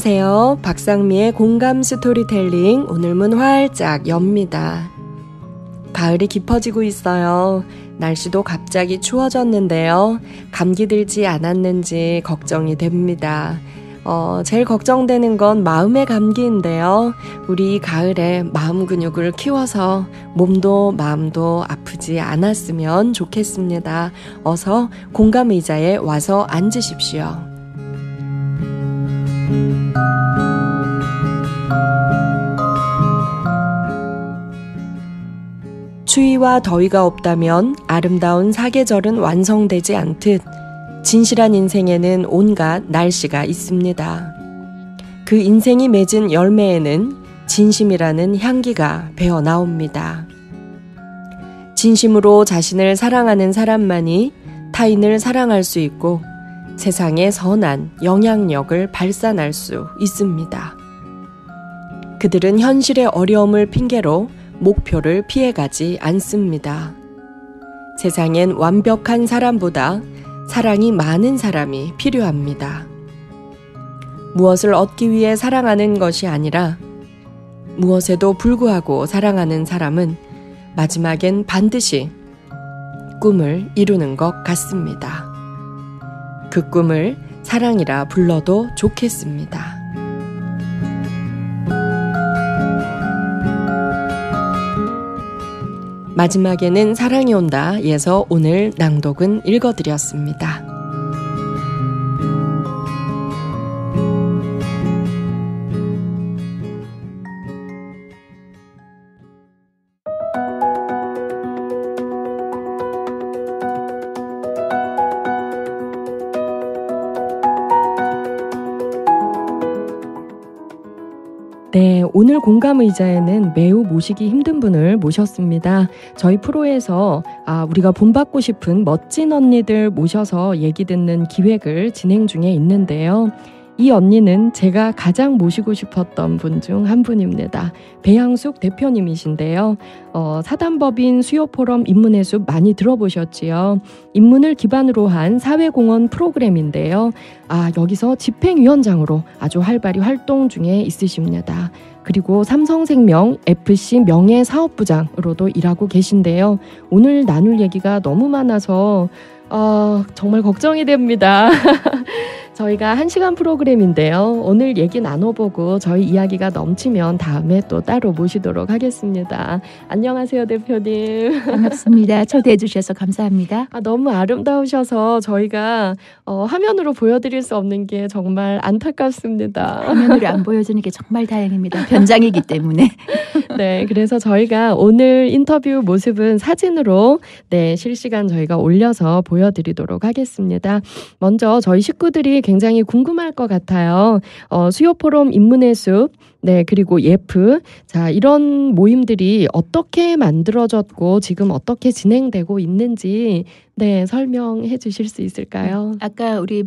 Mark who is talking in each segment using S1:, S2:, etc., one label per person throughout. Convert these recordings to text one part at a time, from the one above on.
S1: 안녕하세요. 박상미의 공감 스토리텔링 오늘 문 활짝 엽니다. 가을이 깊어지고 있어요. 날씨도 갑자기 추워졌는데요. 감기 들지 않았는지 걱정이 됩니다. 제일 걱정되는 건 마음의 감기인데요. 우리 이 가을에 마음 근육을 키워서 몸도 마음도 아프지 않았으면 좋겠습니다. 어서 공감 의자에 와서 앉으십시오. 추위와 더위가 없다면 아름다운 사계절은 완성되지 않듯 진실한 인생에는 온갖 날씨가 있습니다. 그 인생이 맺은 열매에는 진심이라는 향기가 배어 나옵니다. 진심으로 자신을 사랑하는 사람만이 타인을 사랑할 수 있고 세상에 선한 영향력을 발산할 수 있습니다. 그들은 현실의 어려움을 핑계로 목표를 피해가지 않습니다. 세상엔 완벽한 사람보다 사랑이 많은 사람이 필요합니다. 무엇을 얻기 위해 사랑하는 것이 아니라 무엇에도 불구하고 사랑하는 사람은 마지막엔 반드시 꿈을 이루는 것 같습니다. 그 꿈을 사랑이라 불러도 좋겠습니다. 마지막에는 사랑이 온다에서 오늘 낭독은 읽어드렸습니다. 네, 오늘 공감의자에는 매우 모시기 힘든 분을 모셨습니다. 저희 프로에서 우리가 본받고 싶은 멋진 언니들 모셔서 얘기 듣는 기획을 진행 중에 있는데요. 이 언니는 제가 가장 모시고 싶었던 분 중 한 분입니다. 배양숙 대표님이신데요. 사단법인 수요포럼 입문의 숲 많이 들어보셨지요? 입문을 기반으로 한 사회공헌 프로그램인데요. 여기서 집행위원장으로 아주 활발히 활동 중에 있으십니다. 그리고 삼성생명 FC 명예사업부장으로도 일하고 계신데요. 오늘 나눌 얘기가 너무 많아서 정말 걱정이 됩니다. 저희가 1시간 프로그램인데요. 오늘 얘기 나눠보고 저희 이야기가 넘치면 다음에 또 따로 모시도록 하겠습니다. 안녕하세요, 대표님.
S2: 반갑습니다. 초대해 주셔서 감사합니다.
S1: 너무 아름다우셔서 저희가 화면으로 보여드릴 수 없는 게 정말 안타깝습니다.
S2: 화면으로 안 보여주는 게 정말 다행입니다. 변장이기 때문에.
S1: 네, 그래서 저희가 오늘 인터뷰 모습은 사진으로 실시간 저희가 올려서 보여드리도록 하겠습니다. 먼저 저희 식구들이 굉장히 궁금할 것 같아요. 수요포럼 입문의 숲, 그리고 예프. 자, 이런 모임들이 어떻게 만들어졌고 지금 어떻게 진행되고 있는지 설명해 주실 수 있을까요?
S2: 아까 우리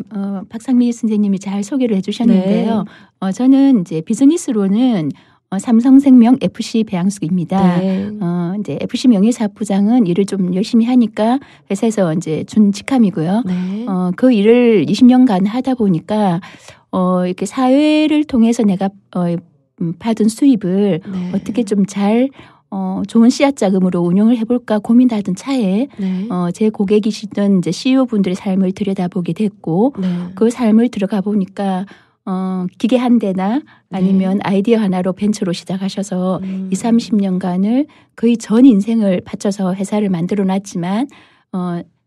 S2: 박상미 선생님이 잘 소개를 해주셨는데요. 저는 이제 비즈니스로는 삼성생명 FC 배양숙입니다. 이제 FC 명예사업부장은 일을 좀 열심히 하니까 회사에서 이제 준 직함이고요. 그 일을 20년간 하다 보니까 이렇게 사회를 통해서 내가 받은 수입을 어떻게 좀 잘 좋은 씨앗 자금으로 운영을 해볼까 고민하던 차에 제 고객이시던 이제 CEO 분들의 삶을 들여다보게 됐고 그 삶을 들어가 보니까 기계 한 대나 아니면 아이디어 하나로 벤처로 시작하셔서 20-30년간을 거의 전 인생을 바쳐서 회사를 만들어 놨지만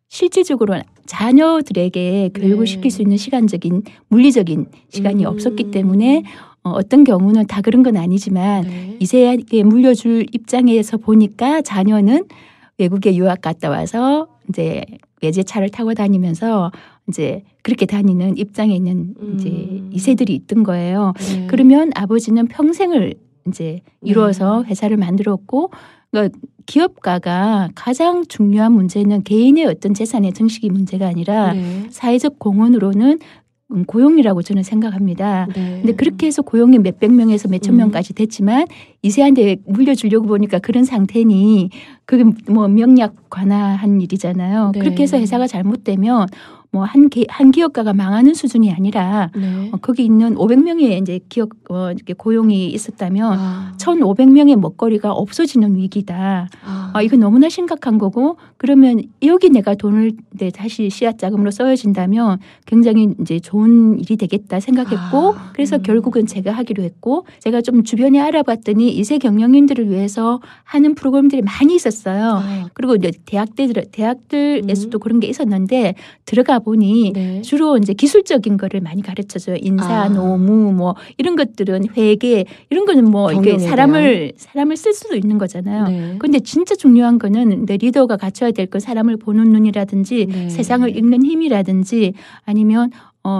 S2: 실질적으로 자녀들에게 교육을 시킬 수 있는 시간적인 물리적인 시간이 없었기 때문에 어떤 경우는 다 그런 건 아니지만 이세에게 물려줄 입장에서 보니까 자녀는 외국에 유학 갔다 와서 이제 외제차를 타고 다니면서 이제 그렇게 다니는 입장에 있는 이제 2세들이 있던 거예요. 그러면 아버지는 평생을 이제 이루어서 회사를 만들었고, 그러니까 기업가가 가장 중요한 문제는 개인의 어떤 재산의 증식이 문제가 아니라 사회적 공헌으로는 고용이라고 저는 생각합니다. 근데 그렇게 해서 고용이 몇백 명에서 몇천 명까지 됐지만 이세한테 물려주려고 보니까 그런 상태니 그게 뭐 명약 관화한 일이잖아요. 그렇게 해서 회사가 잘못되면 뭐 한 기업가가 망하는 수준이 아니라
S1: 네.
S2: 거기 있는 500명의 이제 기업 이렇게 고용이 있었다면 1,500명의 먹거리가 없어지는 위기다. 이건 너무나 심각한 거고 그러면 여기 내가 돈을 다시 씨앗 자금으로 써야진다면 굉장히 이제 좋은 일이 되겠다 생각했고 그래서 결국은 제가 하기로 했고 제가 좀 주변에 알아봤더니 2세 경영인들을 위해서 하는 프로그램들이 많이 있었어요. 그리고 이제 대학들에서도 그런 게 있었는데 들어가 보니
S1: 네. 주로
S2: 주로 이제 기술적인 거를 많이 가르쳐줘요. 인사, 노무 뭐 이런 것들은 회계 이런 거는 뭐 이게 사람을 쓸 수도 있는 거잖아요.
S1: 네.
S2: 그런데 진짜 중요한 거는 내 리더가 갖춰야 될 건 사람을 보는 눈이라든지
S1: 네.
S2: 세상을 읽는 힘이라든지 아니면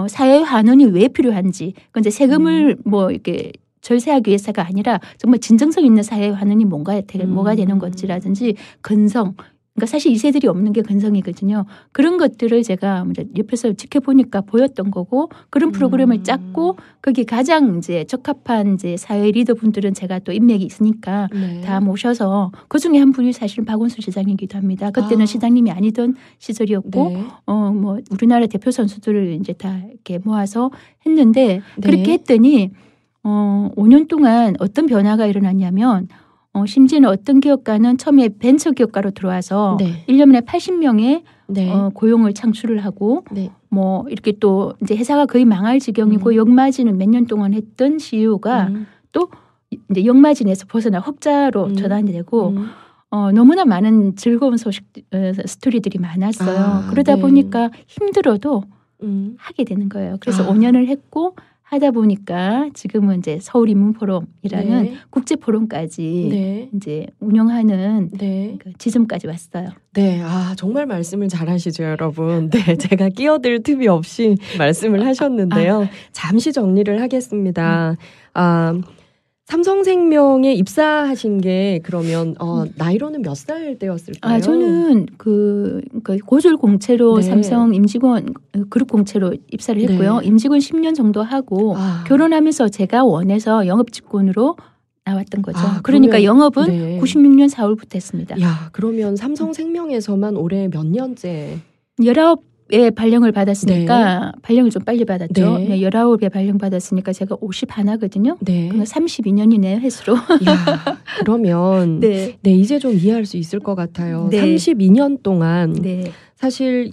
S2: 사회 환원이 왜 필요한지 근데 세금을 뭐 이렇게 절세하기 위해서가 아니라 정말 진정성 있는 사회 환원이 뭐가 되는 건지라든지 근성 그러니까 사실 2세들이 없는 게 근성이거든요. 그런 것들을 제가 옆에서 지켜보니까 보였던 거고 그런 프로그램을 짰고 거기 가장 이제 적합한 이제 사회 리더분들은 제가 또 인맥이 있으니까
S1: 네.
S2: 다 모셔서 그중에 한 분이 사실은 박원순 시장이기도 합니다. 그때는 시장님이 아니던 시절이었고
S1: 네.
S2: 뭐 우리나라 대표 선수들을 이제 다 이렇게 모아서 했는데
S1: 네.
S2: 그렇게 했더니 5년 동안 어떤 변화가 일어났냐면 심지어는 어떤 기업가는 처음에 벤처 기업가로 들어와서
S1: 네.
S2: 1년에 80명의
S1: 네.
S2: 고용을 창출을 하고
S1: 네.
S2: 뭐 이렇게 또 이제 회사가 거의 망할 지경이고 역마진을 몇 년 동안 했던 CEO가 또 이제 역마진에서 벗어나 흑자로 전환이 되고 너무나 많은 즐거운 스토리들이 많았어요. 그러다
S1: 네.
S2: 보니까 힘들어도 하게 되는 거예요. 그래서 5년을 했고 하다 보니까 지금은 이제 서울인문포럼이라는
S1: 네.
S2: 국제포럼까지
S1: 네.
S2: 이제 운영하는
S1: 네.
S2: 그 지점까지 왔어요.
S1: 네, 정말 말씀을 잘하시죠, 여러분. 네, 제가 끼어들 틈이 없이 말씀을 하셨는데요. 잠시 정리를 하겠습니다. 삼성생명에 입사하신 게 그러면 나이로는 몇 살 때였을까요?
S2: 저는 그 고졸 공채로
S1: 네.
S2: 삼성 임직원 그룹 공채로 입사를 했고요.
S1: 네.
S2: 임직원 10년 정도 하고 결혼하면서 제가 원해서 영업 직군으로 나왔던 거죠. 그러니까 영업은
S1: 네.
S2: 96년 4월부터 했습니다.
S1: 야, 그러면 삼성생명에서만 올해 몇 년째?
S2: 19에 발령을 받았으니까 발령을 좀 빨리 받았죠.
S1: 네.
S2: 19에 발령 받았으니까 제가 51거든요.
S1: 네.
S2: 그러면 32년이네요, 횟수로.
S1: 야, 그러면
S2: 네.
S1: 네, 이제 좀 이해할 수 있을 것 같아요.
S2: 네.
S1: 32년 동안
S2: 네.
S1: 사실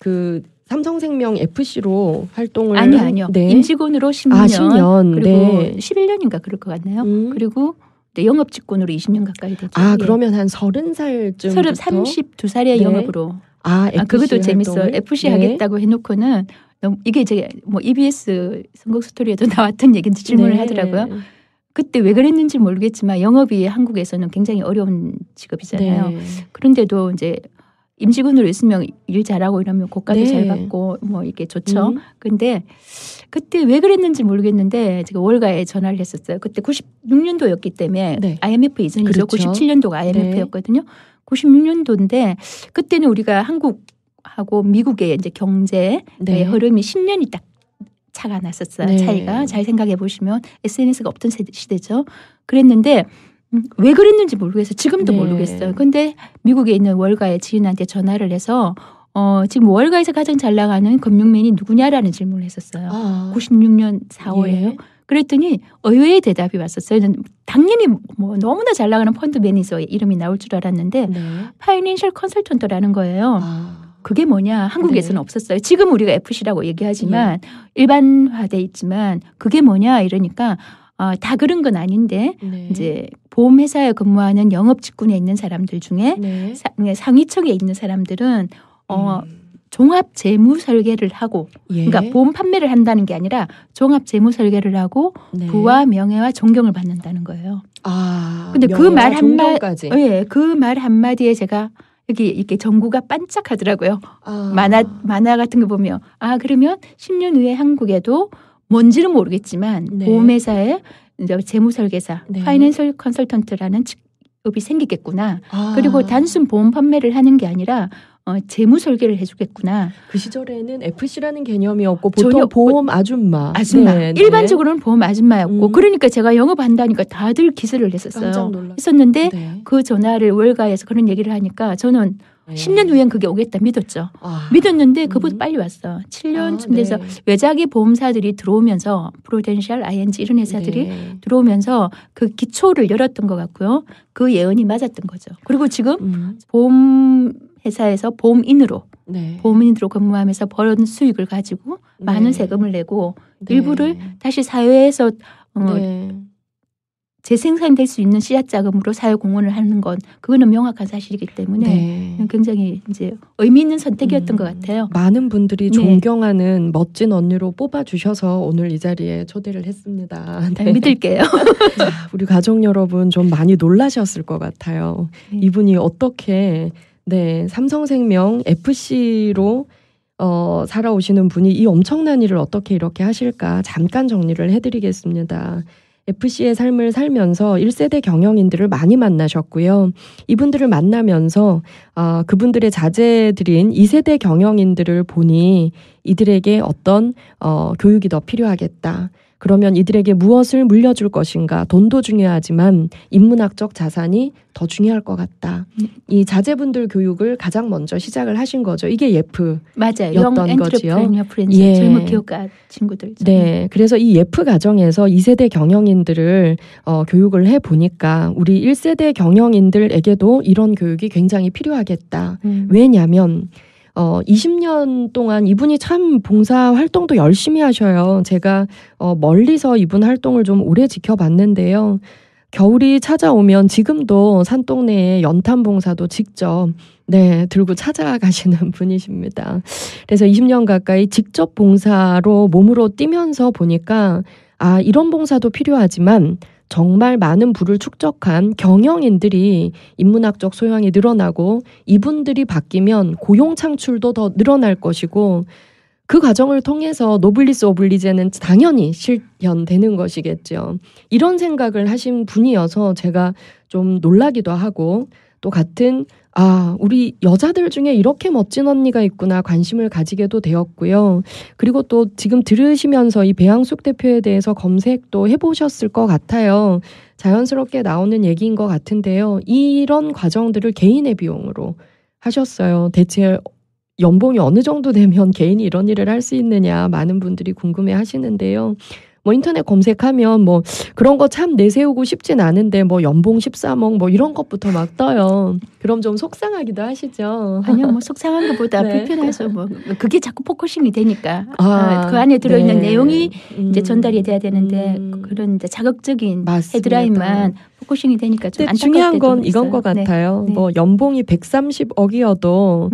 S1: 그 삼성생명 FC로 활동을
S2: 아니요.
S1: 네.
S2: 임직원으로 10년.
S1: 10년.
S2: 그리고
S1: 네.
S2: 11년인가 그럴 것 같네요. 그리고 네, 영업 직군으로 20년 가까이 됐죠.
S1: 그러면 한 30살쯤
S2: 32살에
S1: 네.
S2: 영업으로.
S1: FC
S2: 그것도 재밌어요.
S1: 활동을?
S2: FC
S1: 네.
S2: 하겠다고 해놓고는 이게 이제 뭐 EBS 선곡 스토리에도 나왔던 얘기인데 질문을
S1: 네.
S2: 하더라고요. 그때 왜 그랬는지 모르겠지만 영업이 한국에서는 굉장히 어려운 직업이잖아요.
S1: 네.
S2: 그런데도 이제 임직원으로 있으면 일 잘하고 이러면 고가도
S1: 네.
S2: 잘 받고 뭐 이렇게 좋죠. 근데 그때 왜 그랬는지 모르겠는데 제가 월가에 전화를 했었어요. 그때 96년도였기 때문에
S1: 네.
S2: IMF 이전이죠.
S1: 그렇죠.
S2: 97년도가 IMF였거든요. 96년도인데 그때는 우리가 한국하고 미국의 이제 경제의
S1: 네.
S2: 흐름이 10년이 딱 차가 났었어요.
S1: 네.
S2: 차이가 잘 생각해 보시면 SNS가 없던 시대죠. 그랬는데 왜 그랬는지 모르겠어요. 지금도
S1: 네.
S2: 모르겠어요. 근데 미국에 있는 월가의 지인한테 전화를 해서 지금 월가에서 가장 잘 나가는 금융맨이 누구냐라는 질문을 했었어요. 96년 4월에요.
S1: 예.
S2: 그랬더니 의외의 대답이 왔었어요. 당연히 뭐 너무나 잘 나가는 펀드 매니저 이름이 나올 줄 알았는데
S1: 네.
S2: 파이낸셜 컨설턴트라는 거예요. 그게 뭐냐 한국에서는
S1: 네.
S2: 없었어요. 지금 우리가 FC라고 얘기하지만 일반화돼 있지만 그게 뭐냐 이러니까 다 그런 건 아닌데
S1: 네.
S2: 이제 보험회사에 근무하는 영업 직군에 있는 사람들 중에
S1: 네.
S2: 상위층에 있는 사람들은 종합 재무 설계를 하고
S1: 예.
S2: 그러니까 보험 판매를 한다는 게 아니라 종합 재무 설계를 하고
S1: 네.
S2: 부와 명예와 존경을 받는다는 거예요. 근데 그
S1: 명예와
S2: 말
S1: 존경까지.
S2: 예, 그 말 한마디에 제가 여기 이렇게 전구가 반짝하더라고요. 만화 같은 거 보면 그러면 10년 후에 한국에도 뭔지는 모르겠지만
S1: 네.
S2: 보험회사에 이제 재무설계사,
S1: 네.
S2: 파이낸셜 컨설턴트라는 직업이 생기겠구나. 그리고 단순 보험 판매를 하는 게 아니라 재무 설계를 해주겠구나.
S1: 그 시절에는 FC라는 개념이 없고 보통
S2: 전혀
S1: 보험 아줌마.
S2: 네, 일반적으로는 보험 아줌마였고 그러니까 제가 영업한다니까 다들 기스를 했었어요.
S1: 깜짝 놀랐어요.
S2: 했었는데
S1: 네.
S2: 그 전화를 월가에서 그런 얘기를 하니까 저는 네. 10년 후엔 그게 오겠다 믿었죠. 믿었는데 그보다 빨리 왔어. 7년쯤 돼서 네. 외자기 보험사들이 들어오면서 프로덴셜, ING 이런 회사들이 네. 들어오면서 그 기초를 열었던 것 같고요. 그 예언이 맞았던 거죠. 그리고 지금 보험회사에서 보험인으로 네. 보험인으로 근무하면서 벌은 수익을 가지고 네. 많은 세금을 내고 네. 일부를 다시 사회에서 네. 재생산될 수 있는 씨앗 자금으로 사회 공헌을 하는 건 그거는 명확한 사실이기 때문에 네. 굉장히 이제 의미 있는 선택이었던 것 같아요.
S1: 많은 분들이 존경하는 네. 멋진 언니로 뽑아주셔서 오늘 이 자리에 초대를 했습니다.
S2: 네. 믿을게요.
S1: 우리 가족 여러분 좀 많이 놀라셨을 것 같아요. 네. 이분이 어떻게 네, 삼성생명 FC로 살아오시는 분이 이 엄청난 일을 어떻게 이렇게 하실까 잠깐 정리를 해드리겠습니다. FC의 삶을 살면서 1세대 경영인들을 많이 만나셨고요. 이분들을 만나면서 그분들의 자제들인 2세대 경영인들을 보니 이들에게 어떤 교육이 더 필요하겠다. 그러면 이들에게 무엇을 물려줄 것인가. 돈도 중요하지만 인문학적 자산이 더 중요할 것 같다. 이 자제분들 교육을 가장 먼저 시작을 하신 거죠. 이게 예프였던 거지요.
S2: 예. 젊은 기업가 친구들.
S1: 네, 그래서 이 예프 가정에서 2세대 경영인들을 교육을 해보니까 우리 1세대 경영인들에게도 이런 교육이 굉장히 필요하겠다. 왜냐하면 20년 동안 이분이 참 봉사 활동도 열심히 하셔요. 제가 멀리서 이분 활동을 좀 오래 지켜봤는데요. 겨울이 찾아오면 지금도 산동네에 연탄 봉사도 직접 들고 찾아가시는 분이십니다. 그래서 20년 가까이 직접 봉사로 몸으로 뛰면서 보니까 이런 봉사도 필요하지만 정말 많은 부를 축적한 경영인들이 인문학적 소양이 늘어나고 이분들이 바뀌면 고용 창출도 더 늘어날 것이고 그 과정을 통해서 노블리스 오블리제는 당연히 실현되는 것이겠죠. 이런 생각을 하신 분이어서 제가 좀 놀라기도 하고 또 같은 우리 여자들 중에 이렇게 멋진 언니가 있구나 관심을 가지게도 되었고요. 그리고 또 지금 들으시면서 이 배양숙 대표에 대해서 검색도 해보셨을 것 같아요. 자연스럽게 나오는 얘기인 것 같은데요. 이런 과정들을 개인의 비용으로 하셨어요. 대체 연봉이 어느 정도 되면 개인이 이런 일을 할 수 있느냐 많은 분들이 궁금해 하시는데요. 인터넷 검색하면 그런 거 참 내세우고 싶진 않은데 연봉 13억 이런 것부터 막 떠요. 그럼 좀 속상하기도 하시죠?
S2: 아니요, 속상한 것보다 네. 불편해서 그게 자꾸 포커싱이 되니까 그 안에 들어있는 네. 내용이 이제 전달이 돼야 되는데 그런 이제 자극적인 맞습니다. 헤드라인만 포커싱이 되니까 좀 안타깝게
S1: 중요한 건 이건 것 같아요. 네. 연봉이 130억이어도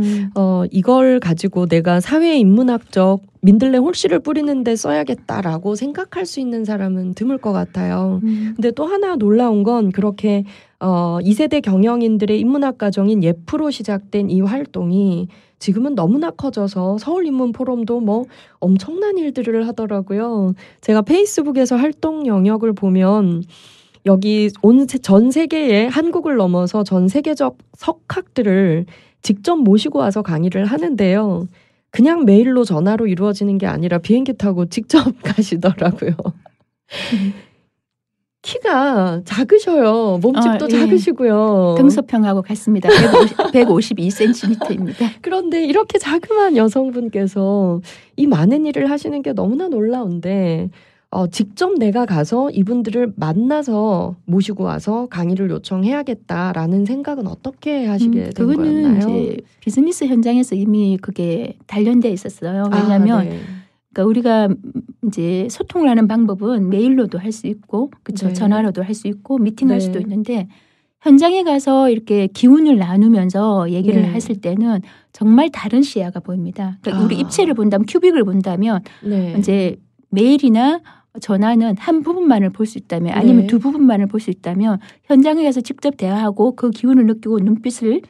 S1: 이걸 가지고 내가 사회 인문학적 민들레 홀씨를 뿌리는데 써야겠다라고 생각할 수 있는 사람은 드물 것 같아요. 근데 또 하나 놀라운 건 그렇게 2세대 경영인들의 인문학 가정인 예프로 시작된 이 활동이 지금은 너무나 커져서 서울인문포럼도 엄청난 일들을 하더라고요. 제가 페이스북에서 활동 영역을 보면 여기 전 세계의 한국을 넘어서 전 세계적 석학들을 직접 모시고 와서 강의를 하는데요. 그냥 메일로 전화로 이루어지는 게 아니라 비행기 타고 직접 가시더라고요. 키가 작으셔요. 몸집도 작으시고요.
S2: 등소평하고 같습니다. 152cm입니다.
S1: 그런데 이렇게 자그마한 여성분께서 이 많은 일을 하시는 게 너무나 놀라운데 직접 내가 가서 이분들을 만나서 모시고 와서 강의를 요청해야겠다라는 생각은 어떻게 하시게 된 거였나요?
S2: 그거는 이제 비즈니스 현장에서 이미 그게 단련돼 있었어요. 왜냐하면
S1: 네.
S2: 그러니까 우리가 이제 소통을 하는 방법은 메일로도 할 수 있고, 그렇죠? 네. 전화로도 할 수 있고, 미팅할 수도 있는데 현장에 가서 이렇게 기운을 나누면서 얘기를 했을 때는 정말 다른 시야가 보입니다. 그러니까 우리 입체를 본다면, 큐빅을 본다면 이제 메일이나 전화는 한 부분만을 볼 수 있다면 아니면 두 부분만을 볼 수 있다면 현장에 가서 직접 대화하고 그 기운을 느끼고 눈빛을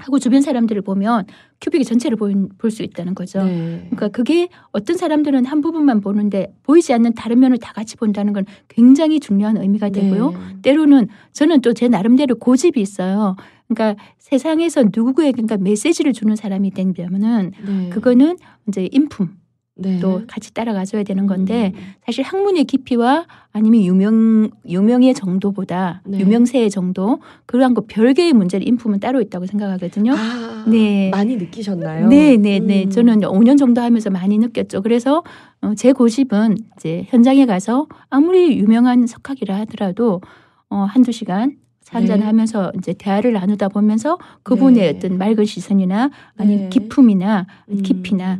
S2: 하고 주변 사람들을 보면 큐빅이 전체를 볼 수 있다는 거죠. 그러니까 그게 어떤 사람들은 한 부분만 보는데 보이지 않는 다른 면을 다 같이 본다는 건 굉장히 중요한 의미가 되고요. 때로는 저는 또 제 나름대로 고집이 있어요. 그러니까 세상에서 누구에게 메시지를 주는 사람이 된다면은 그거는 이제 인품.
S1: 네.
S2: 또 같이 따라가줘야 되는 건데 사실 학문의 깊이와 아니면 유명의 정도보다
S1: 네.
S2: 유명세의 정도 그러한 거 별개의 문제를 인품은 따로 있다고 생각하거든요.
S1: 네. 많이 느끼셨나요?
S2: 네. 저는 5년 정도 하면서 많이 느꼈죠. 그래서 제 고집은 이제 현장에 가서 아무리 유명한 석학이라 하더라도 한두 시간 한잔하면서 이제 대화를 나누다 보면서 그분의 어떤 맑은 시선이나 아니면 기품이나 깊이나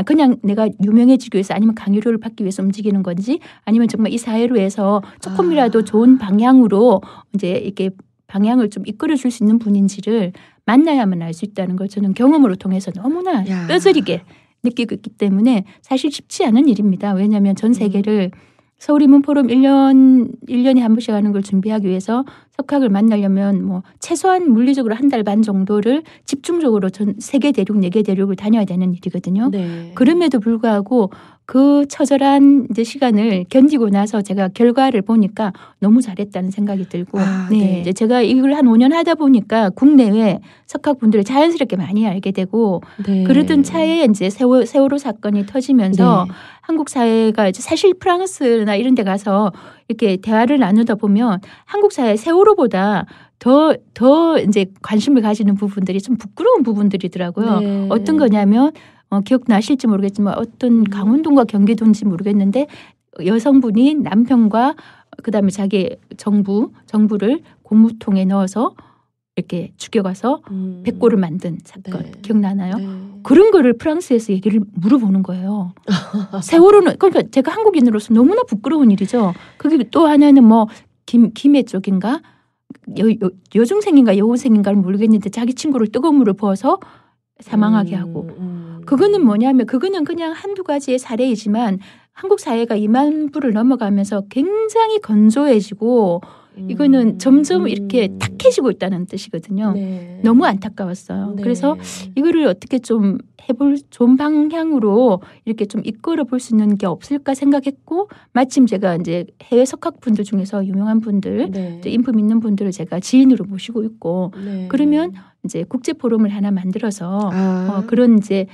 S2: 그냥 내가 유명해지기 위해서 아니면 강의료를 받기 위해서 움직이는 건지 아니면 정말 이 사회로 해서 조금이라도 좋은 방향으로 이제 이렇게 방향을 좀 이끌어줄 수 있는 분인지를 만나야만 알 수 있다는 걸 저는 경험으로 통해서 너무나 뼈저리게 느끼고 있기 때문에 사실 쉽지 않은 일입니다. 왜냐하면 전 세계를 서울인문포럼 1년에 한 번씩 하는 걸 준비하기 위해서 석학을 만나려면 뭐 최소한 물리적으로 한 달 반 정도를 집중적으로 전 세계 대륙, 4개 대륙을 다녀야 되는 일이거든요.
S1: 네.
S2: 그럼에도 불구하고 그 처절한 이제 시간을 견디고 나서 제가 결과를 보니까 너무 잘했다는 생각이 들고
S1: 네.
S2: 이제 제가 이걸 한 5년 하다 보니까 국내외 석학분들을 자연스럽게 많이 알게 되고 그러던 차에 이제 세월호 사건이 터지면서 한국 사회가 이제 사실 프랑스나 이런 데 가서 이렇게 대화를 나누다 보면 한국 사회 세월호보다 더 이제 관심을 가지는 부분들이 좀 부끄러운 부분들이더라고요. 어떤 거냐면 기억나실지 모르겠지만 어떤 강원도인가 경기도인지 모르겠는데 여성분이 남편과 그다음에 자기 정부를 고무통에 넣어서 이렇게 죽여가서 백골을 만든 사건 기억나나요? 그런 거를 프랑스에서 얘기를 물어보는 거예요. 세월호는 그러니까 제가 한국인으로서 너무나 부끄러운 일이죠. 그게 또 하나는 뭐 김해 쪽인가 여중생인가 여고생인가를 모르겠는데 자기 친구를 뜨거운 물을 부어서 사망하게 하고 그거는 뭐냐면 그거는 그냥 한두 가지의 사례이지만 한국 사회가 2만 부를 넘어가면서 굉장히 건조해지고 이거는 점점 이렇게 탁해지고 있다는 뜻이거든요. 너무 안타까웠어요. 그래서 이거를 어떻게 좀 해볼 좋은 방향으로 이렇게 좀 이끌어 볼 수 있는 게 없을까 생각했고 마침 제가 이제 해외 석학분들 중에서 유명한 분들, 인품 있는 분들을 제가 지인으로 모시고 있고 그러면 이제 국제 포럼을 하나 만들어서 그런 이제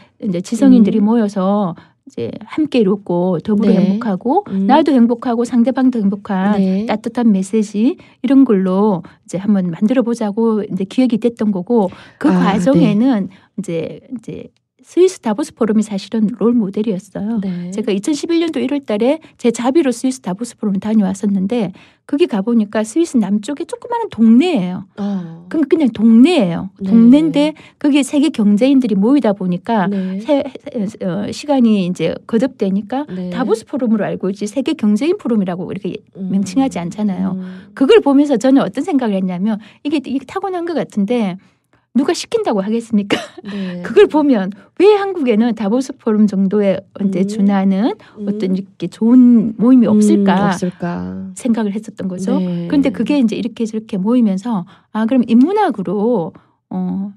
S2: 지성인들이 모여서 이제 함께 이루고 더불어 행복하고 나도 행복하고 상대방도 행복한 따뜻한 메시지 이런 걸로 이제 한번 만들어 보자고 이제 기획이 됐던 거고 그 과정에는 이제 스위스 다보스 포럼이 사실은 롤 모델이었어요. 제가 2011년도 1월 달에 제 자비로 스위스 다보스 포럼 다녀왔었는데 거기 가보니까 스위스 남쪽에 조그마한 동네예요. 그냥 동네예요. 동네인데 거기에 세계 경제인들이 모이다 보니까 시간이 이제 거듭되니까 다보스 포럼으로 알고 있지 세계 경제인 포럼이라고 이렇게 명칭하지 않잖아요. 그걸 보면서 저는 어떤 생각을 했냐면 이게 타고난 것 같은데 누가 시킨다고 하겠습니까? 그걸 보면 왜 한국에는 다보스 포럼 정도의 준하는 어떤 이렇게 좋은 모임이 없을까 생각을 했었던 거죠. 그런데 그게 이제 이렇게 저렇게 모이면서 그럼 인문학으로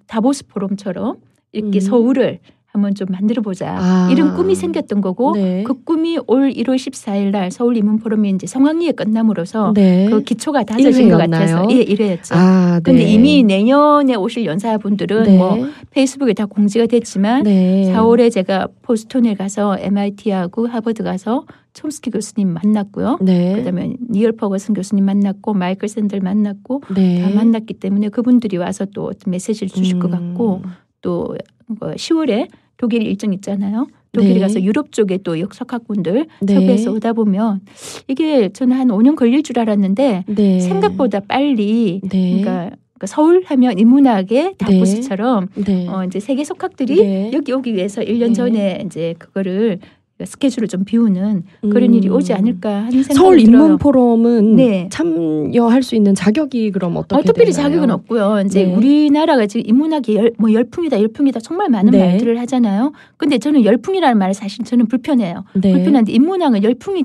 S2: 다보스 포럼처럼 이렇게 서울을 한번 좀 만들어보자. 이런 꿈이 생겼던 거고 그 꿈이 올 1월 14일 날 서울 인문포럼이 이제 성황리에 끝남으로써 그 기초가 다져진 것 같아서 1회였죠. 그런데 이미 내년에 오실 연사분들은 뭐 페이스북에 다 공지가 됐지만 4월에 제가 보스턴에 가서 MIT하고 하버드 가서 촘스키 교수님 만났고요. 그다음에 니얼 퍼거슨 교수님 만났고 마이클 샌들 만났고 다 만났기 때문에 그분들이 와서 또 어떤 메시지를 주실 것 같고 또 10월에 독일 일정 있잖아요. 독일에 가서 유럽 쪽에 또 역석학분들 섭외해서 오다 보면 이게 저는 한 5년 걸릴 줄 알았는데 생각보다 빨리 그러니까 서울 하면 인문학의 다보스처럼 이제 세계 석학들이 여기 오기 위해서 1년 전에 이제 그거를 스케줄을 좀 비우는 그런 일이 오지 않을까 하는 생각이
S1: 서울
S2: 들어요.
S1: 인문포럼은 참여할 수 있는 자격이 그럼 어떻게
S2: 특별히
S1: 되나요?
S2: 자격은 없고요. 이제 우리나라가 지금 인문학이 열풍이다 정말 많은 말들을 하잖아요. 근데 저는 열풍이라는 말을 사실 저는 불편해요. 불편한데 인문학은 열풍이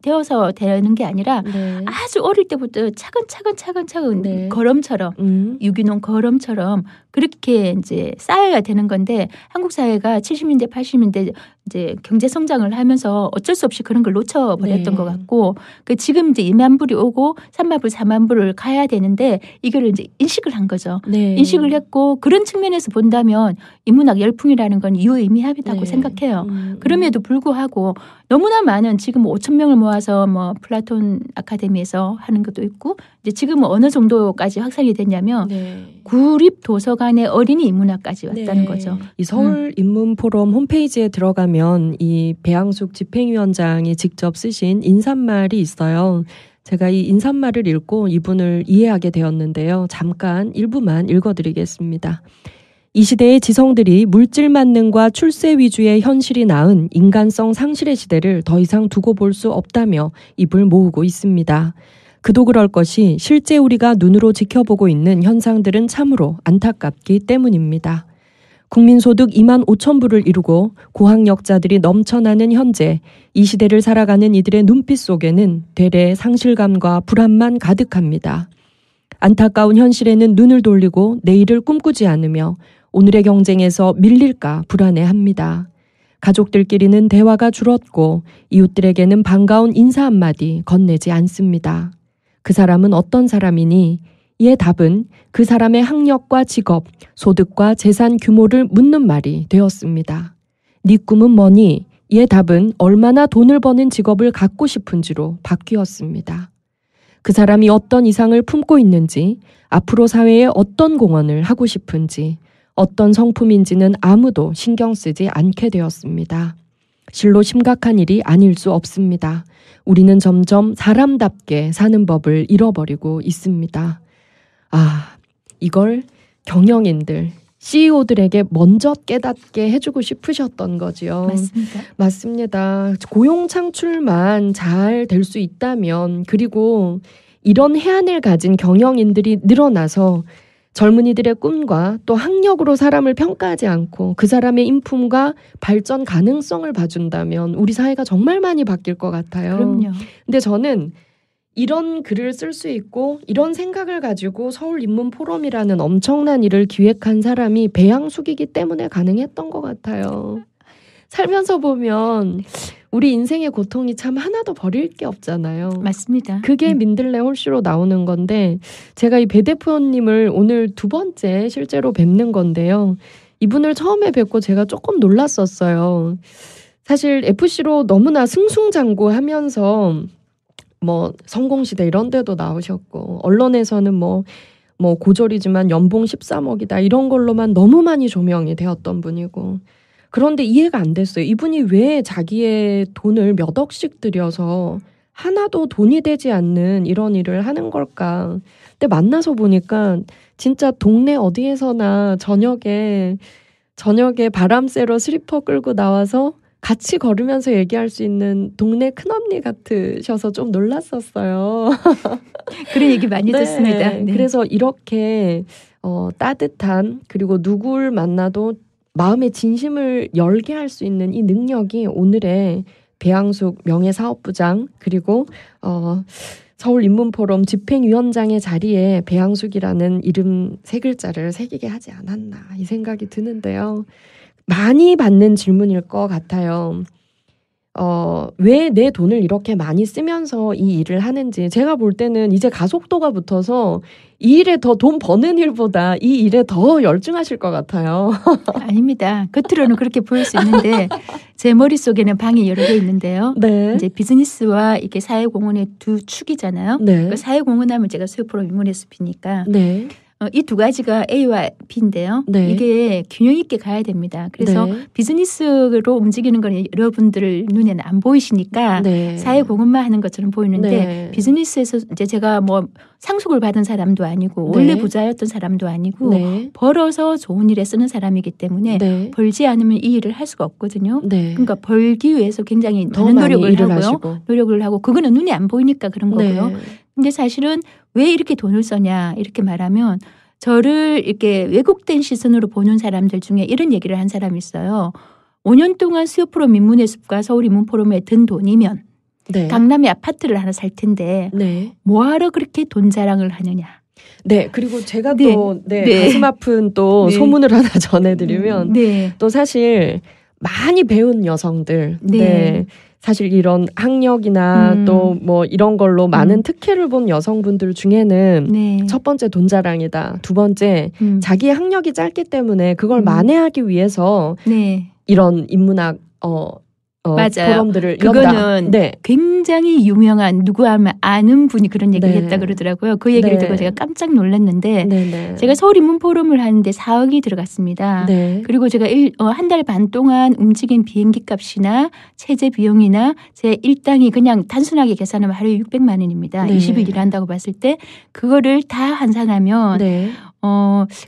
S2: 되어서 되는 게 아니라 아주 어릴 때부터 차근차근 걸음처럼 유기농 걸음처럼 그렇게 이제 쌓여야 되는 건데 한국 사회가 70년대 80년대 이제 경제 성장을 하면서 어쩔 수 없이 그런 걸 놓쳐버렸던
S1: 네.
S2: 것 같고 지금 이제 2만 불이 오고 3만 불, 4만 불을 가야 되는데 이거를 이제 인식을 한 거죠.
S1: 네.
S2: 인식을 했고 그런 측면에서 본다면 인문학 열풍이라는 건 유의미하다고
S1: 네.
S2: 생각해요. 그럼에도 불구하고 너무나 많은 지금 5천 명을 모아서 뭐 플라톤 아카데미에서 하는 것도 있고 이제 지금은 어느 정도까지 확산이 됐냐면
S1: 네.
S2: 구립 도서관의 어린이 인문학까지 왔다는
S1: 네.
S2: 거죠.
S1: 이 서울 인문포럼 홈페이지에 들어가면 이 배양숙 집행위원장이 직접 쓰신 인사말이 있어요. 제가 이 인사말을 읽고 이분을 이해하게 되었는데요. 잠깐 일부만 읽어드리겠습니다. 이 시대의 지성들이 물질 만능과 출세 위주의 현실이 낳은 인간성 상실의 시대를 더 이상 두고 볼 수 없다며 입을 모으고 있습니다. 그도 그럴 것이 실제 우리가 눈으로 지켜보고 있는 현상들은 참으로 안타깝기 때문입니다. 국민소득 2만 5천 불을 이루고 고학력자들이 넘쳐나는 현재 이 시대를 살아가는 이들의 눈빛 속에는 되레 상실감과 불안만 가득합니다. 안타까운 현실에는 눈을 돌리고 내일을 꿈꾸지 않으며 오늘의 경쟁에서 밀릴까 불안해합니다. 가족들끼리는 대화가 줄었고 이웃들에게는 반가운 인사 한마디 건네지 않습니다. 그 사람은 어떤 사람이니? 이의 답은 그 사람의 학력과 직업, 소득과 재산 규모를 묻는 말이 되었습니다. 네 꿈은 뭐니? 이의 답은 얼마나 돈을 버는 직업을 갖고 싶은지로 바뀌었습니다. 그 사람이 어떤 이상을 품고 있는지, 앞으로 사회에 어떤 공헌을 하고 싶은지, 어떤 성품인지는 아무도 신경 쓰지 않게 되었습니다. 실로 심각한 일이 아닐 수 없습니다. 우리는 점점 사람답게 사는 법을 잃어버리고 있습니다. 이걸 경영인들, CEO들에게 먼저 깨닫게 해주고 싶으셨던 거지요.
S2: 맞습니다.
S1: 맞습니다. 고용 창출만 잘 될 수 있다면, 그리고 이런 해안을 가진 경영인들이 늘어나서 젊은이들의 꿈과 또 학력으로 사람을 평가하지 않고 그 사람의 인품과 발전 가능성을 봐준다면 우리 사회가 정말 많이 바뀔 것 같아요.
S2: 그럼요.
S1: 근데 저는 이런 글을 쓸 수 있고 이런 생각을 가지고 서울인문포럼이라는 엄청난 일을 기획한 사람이 배양숙이기 때문에 가능했던 것 같아요. 살면서 보면 우리 인생의 고통이 참 하나도 버릴 게 없잖아요.
S2: 맞습니다.
S1: 그게 민들레 홀씨로 나오는 건데 제가 이 배 대표님을 오늘 두 번째 실제로 뵙는 건데요. 이분을 처음에 뵙고 제가 조금 놀랐었어요. 사실 FC로 너무나 승승장구하면서 뭐 성공시대 이런 데도 나오셨고 언론에서는 뭐 고졸이지만 연봉 13억이다 이런 걸로만 너무 많이 조명이 되었던 분이고 그런데 이해가 안 됐어요. 이분이 왜 자기의 돈을 몇 억씩 들여서 하나도 돈이 되지 않는 이런 일을 하는 걸까. 근데 만나서 보니까 진짜 동네 어디에서나 저녁에 바람 쐬러 슬리퍼 끌고 나와서 같이 걸으면서 얘기할 수 있는 동네 큰언니 같으셔서 좀 놀랐었어요.
S2: 그런 얘기 많이
S1: 네.
S2: 듣습니다. 네.
S1: 그래서 이렇게 따뜻한 그리고 누굴 만나도 마음의 진심을 열게 할 수 있는 이 능력이 오늘의 배양숙 명예사업부장 그리고 서울인문포럼 집행위원장의 자리에 배양숙이라는 이름 세 글자를 새기게 하지 않았나 이 생각이 드는데요. 많이 받는 질문일 것 같아요. 왜 내 돈을 이렇게 많이 쓰면서 이 일을 하는지 제가 볼 때는 이제 가속도가 붙어서 이 일에 더 돈 버는 일보다 이 일에 더 열중하실 것 같아요.
S2: 아닙니다. 겉으로는 그렇게 보일 수 있는데 제 머릿속에는 방이 여러 개 있는데요.
S1: 네.
S2: 이제 비즈니스와 이렇게 사회공헌의 두 축이잖아요.
S1: 네.
S2: 그 사회공헌하면 제가 수요프로 인문의 숲이니까
S1: 네.
S2: 이 두 가지가 A와 B인데요.
S1: 네.
S2: 이게 균형 있게 가야 됩니다. 그래서
S1: 네.
S2: 비즈니스로 움직이는 건 여러분들 눈에는 안 보이시니까
S1: 네.
S2: 사회 공헌만 하는 것처럼 보이는데
S1: 네.
S2: 비즈니스에서 이제 제가 뭐 상속을 받은 사람도 아니고
S1: 네.
S2: 원래 부자였던 사람도 아니고
S1: 네.
S2: 벌어서 좋은 일에 쓰는 사람이기 때문에
S1: 네.
S2: 벌지 않으면 이 일을 할 수가 없거든요.
S1: 네.
S2: 그러니까 벌기 위해서 굉장히
S1: 더
S2: 많은
S1: 많이
S2: 노력을
S1: 일을
S2: 하고요.
S1: 하시고.
S2: 노력을 하고 그거는 눈에 안 보이니까 그런 거고요.
S1: 네.
S2: 근데 사실은 왜 이렇게 돈을 써냐 이렇게 말하면 저를 이렇게 왜곡된 시선으로 보는 사람들 중에 이런 얘기를 한 사람이 있어요. 5년 동안 수요프로 인문의 숲과 서울인문포럼에 든 돈이면
S1: 네.
S2: 강남에 아파트를 하나 살 텐데
S1: 네.
S2: 뭐하러 그렇게 돈 자랑을 하느냐.
S1: 네. 그리고 제가
S2: 네.
S1: 또
S2: 네.
S1: 가슴 아픈 또
S2: 네.
S1: 소문을 하나 전해드리면
S2: 네.
S1: 또 사실 많이 배운 여성들.
S2: 네.
S1: 네. 사실 이런 학력이나 또 뭐 이런 걸로 많은 특혜를 본 여성분들 중에는
S2: 네.
S1: 첫 번째 돈 자랑이다. 두 번째 자기의 학력이 짧기 때문에 그걸 만회하기 위해서
S2: 네.
S1: 이런 인문학
S2: 맞아요.
S1: 포럼들을
S2: 그거는
S1: 네.
S2: 굉장히 유명한 누구 하면 아는 분이 그런 얘기를
S1: 네.
S2: 했다 그러더라고요. 그 얘기를
S1: 네.
S2: 듣고 제가 깜짝 놀랐는데
S1: 네.
S2: 제가 서울인문포럼을 하는데 4억이 들어갔습니다.
S1: 네.
S2: 그리고 제가 한 달 반 동안 움직인 비행기 값이나 체제 비용이나 제 일당이 그냥 단순하게 계산하면 하루에 600만 원입니다.
S1: 네.
S2: 20일 일한다고 봤을 때 그거를 다 환산하면
S1: 네.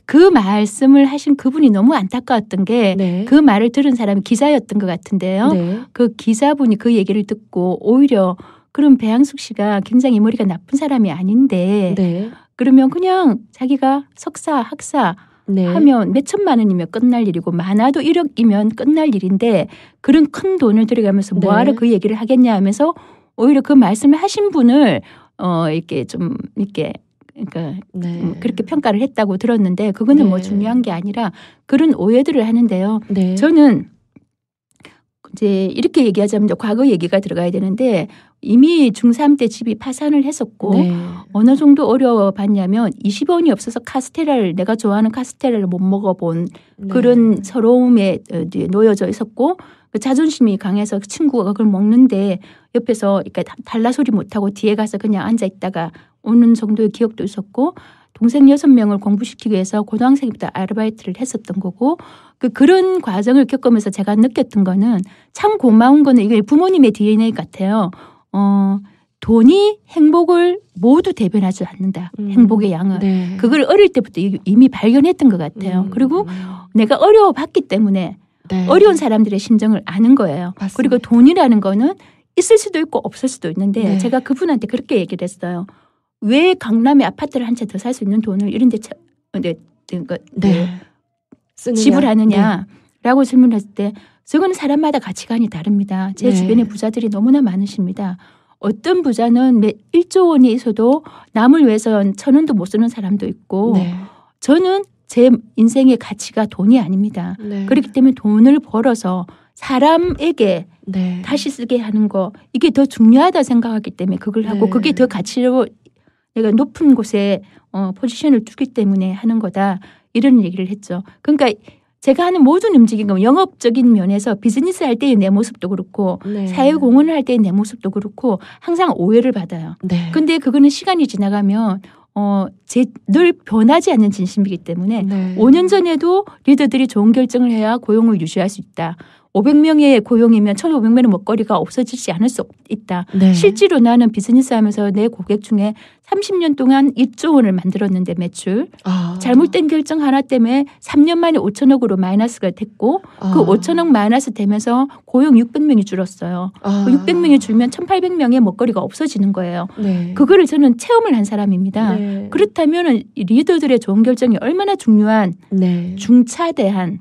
S2: 그 말씀을 하신 그분이 너무 안타까웠던 게
S1: 네.
S2: 그 말을 들은 사람이 기자였던 것 같은데요.
S1: 네.
S2: 그 기자분이 그 얘기를 듣고 오히려 그럼 배양숙 씨가 굉장히 머리가 나쁜 사람이 아닌데
S1: 네.
S2: 그러면 그냥 자기가 석사, 학사
S1: 네.
S2: 하면 몇 천만 원이면 끝날 일이고 많아도 1억이면 끝날 일인데 그런 큰 돈을 들여가면서 뭐하러
S1: 네.
S2: 그 얘기를 하겠냐 하면서 오히려 그 말씀을 하신 분을 이렇게 좀 이렇게 그러니까
S1: 네.
S2: 그렇게 평가를 했다고 들었는데 그거는
S1: 네.
S2: 뭐 중요한 게 아니라 그런 오해들을 하는데요.
S1: 네.
S2: 저는 이제 이렇게 얘기하자면 과거 얘기가 들어가야 되는데 이미 중3 때 집이 파산을 했었고
S1: 네.
S2: 어느 정도 어려워봤냐면 20원이 없어서 카스테라를 내가 좋아하는 카스테라를 못 먹어본
S1: 네.
S2: 그런 서러움에 놓여져 있었고 그 자존심이 강해서 친구가 그걸 먹는데 옆에서 그러니까 달라 소리 못하고 뒤에 가서 그냥 앉아 있다가 오는 정도의 기억도 있었고 동생 6명을 공부시키기 위해서 고등학생부터 아르바이트를 했었던 거고 그런 과정을 겪으면서 제가 느꼈던 거는 참 고마운 거는 이게 부모님의 DNA 같아요. 돈이 행복을 모두 대변하지 않는다. 행복의 양을.
S1: 네.
S2: 그걸 어릴 때부터 이미 발견했던 것 같아요. 그리고 내가 어려워봤기 때문에
S1: 네.
S2: 어려운 사람들의 심정을 아는 거예요.
S1: 맞습니다.
S2: 그리고 돈이라는 거는 있을 수도 있고 없을 수도 있는데
S1: 네.
S2: 제가 그분한테 그렇게 얘기를 했어요. 왜 강남에 아파트를 한 채 더 살 수 있는 돈을 이런 데 지불하느냐라고 질문했을 때 저거는 사람마다 가치관이 다릅니다. 제
S1: 네.
S2: 주변에 부자들이 너무나 많으십니다. 어떤 부자는 1조 원이 있어도 남을 위해서 1,000원도 못 쓰는 사람도 있고
S1: 네.
S2: 저는 제 인생의 가치가 돈이 아닙니다.
S1: 네.
S2: 그렇기 때문에 돈을 벌어서 사람에게
S1: 네.
S2: 다시 쓰게 하는 거 이게 더 중요하다 생각하기 때문에 그걸 하고
S1: 네.
S2: 그게 더 가치로 내가 높은 곳에 포지션을 두기 때문에 하는 거다 이런 얘기를 했죠. 그러니까 제가 하는 모든 움직임은 영업적인 면에서 비즈니스 할 때의 내 모습도 그렇고
S1: 네.
S2: 사회공헌을 할 때의 내 모습도 그렇고 항상 오해를 받아요.
S1: 네.
S2: 근데 그거는 시간이 지나가면 늘 변하지 않는 진심이기 때문에
S1: 네.
S2: 5년 전에도 리더들이 좋은 결정을 해야 고용을 유지할 수 있다. 500명의 고용이면 1,500명의 먹거리가 없어지지 않을 수 있다.
S1: 네.
S2: 실제로 나는 비즈니스 하면서 내 고객 중에 30년 동안 1조 원을 만들었는데 매출. 잘못된 결정 하나 때문에 3년 만에 5천억으로 마이너스가 됐고 그 5천억 마이너스 되면서 고용 600명이 줄었어요. 그 600명이 줄면 1,800명의 먹거리가 없어지는 거예요.
S1: 네.
S2: 그거를 저는 체험을 한 사람입니다.
S1: 네.
S2: 그렇다면 리더들의 좋은 결정이 얼마나 중요한
S1: 네.
S2: 중차대한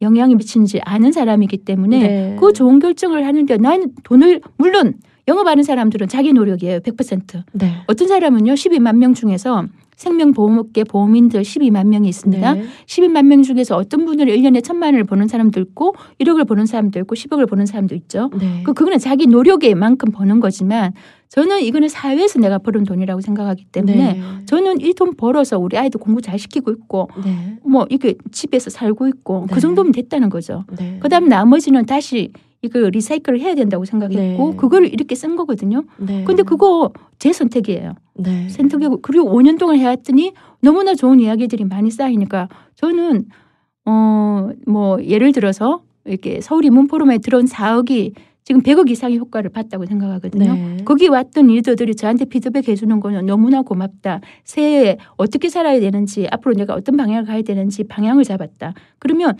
S2: 영향이 미치는지 아는 사람이기 때문에
S1: 네.
S2: 그 좋은 결정을 하는데 나는 돈을 물론 영업하는 사람들은 자기 노력이에요. 100%.
S1: 네.
S2: 어떤 사람은요. 12만 명 중에서 생명보험업계 보험인들 12만 명이 있습니다.
S1: 네.
S2: 12만 명 중에서 어떤 분들은 1년에 1,000만 원을 버는 사람도 있고 1억을 버는 사람도 있고 10억을 버는 사람도 있죠.
S1: 네.
S2: 그거는 자기 노력에 만큼 버는 거지만 저는 이거는 사회에서 내가 버는 돈이라고 생각하기 때문에
S1: 네.
S2: 저는 이 돈 벌어서 우리 아이들 공부 잘 시키고 있고
S1: 네.
S2: 뭐 이게 집에서 살고 있고
S1: 네.
S2: 그 정도면 됐다는 거죠.
S1: 네.
S2: 그다음 나머지는 다시 이거 리사이클을 해야 된다고 생각했고
S1: 네.
S2: 그걸 이렇게 쓴 거거든요.
S1: 네.
S2: 근데 그거 제 선택이에요.
S1: 네.
S2: 선택이고 그리고 5년 동안 해왔더니 너무나 좋은 이야기들이 많이 쌓이니까 저는 뭐 예를 들어서 이렇게 서울인문포럼에 들어온 4억이 지금 100억 이상의 효과를 봤다고 생각하거든요.
S1: 네.
S2: 거기 왔던 리더들이 저한테 피드백 해주는 거는 너무나 고맙다. 새해에 어떻게 살아야 되는지 앞으로 내가 어떤 방향을 가야 되는지 방향을 잡았다. 그러면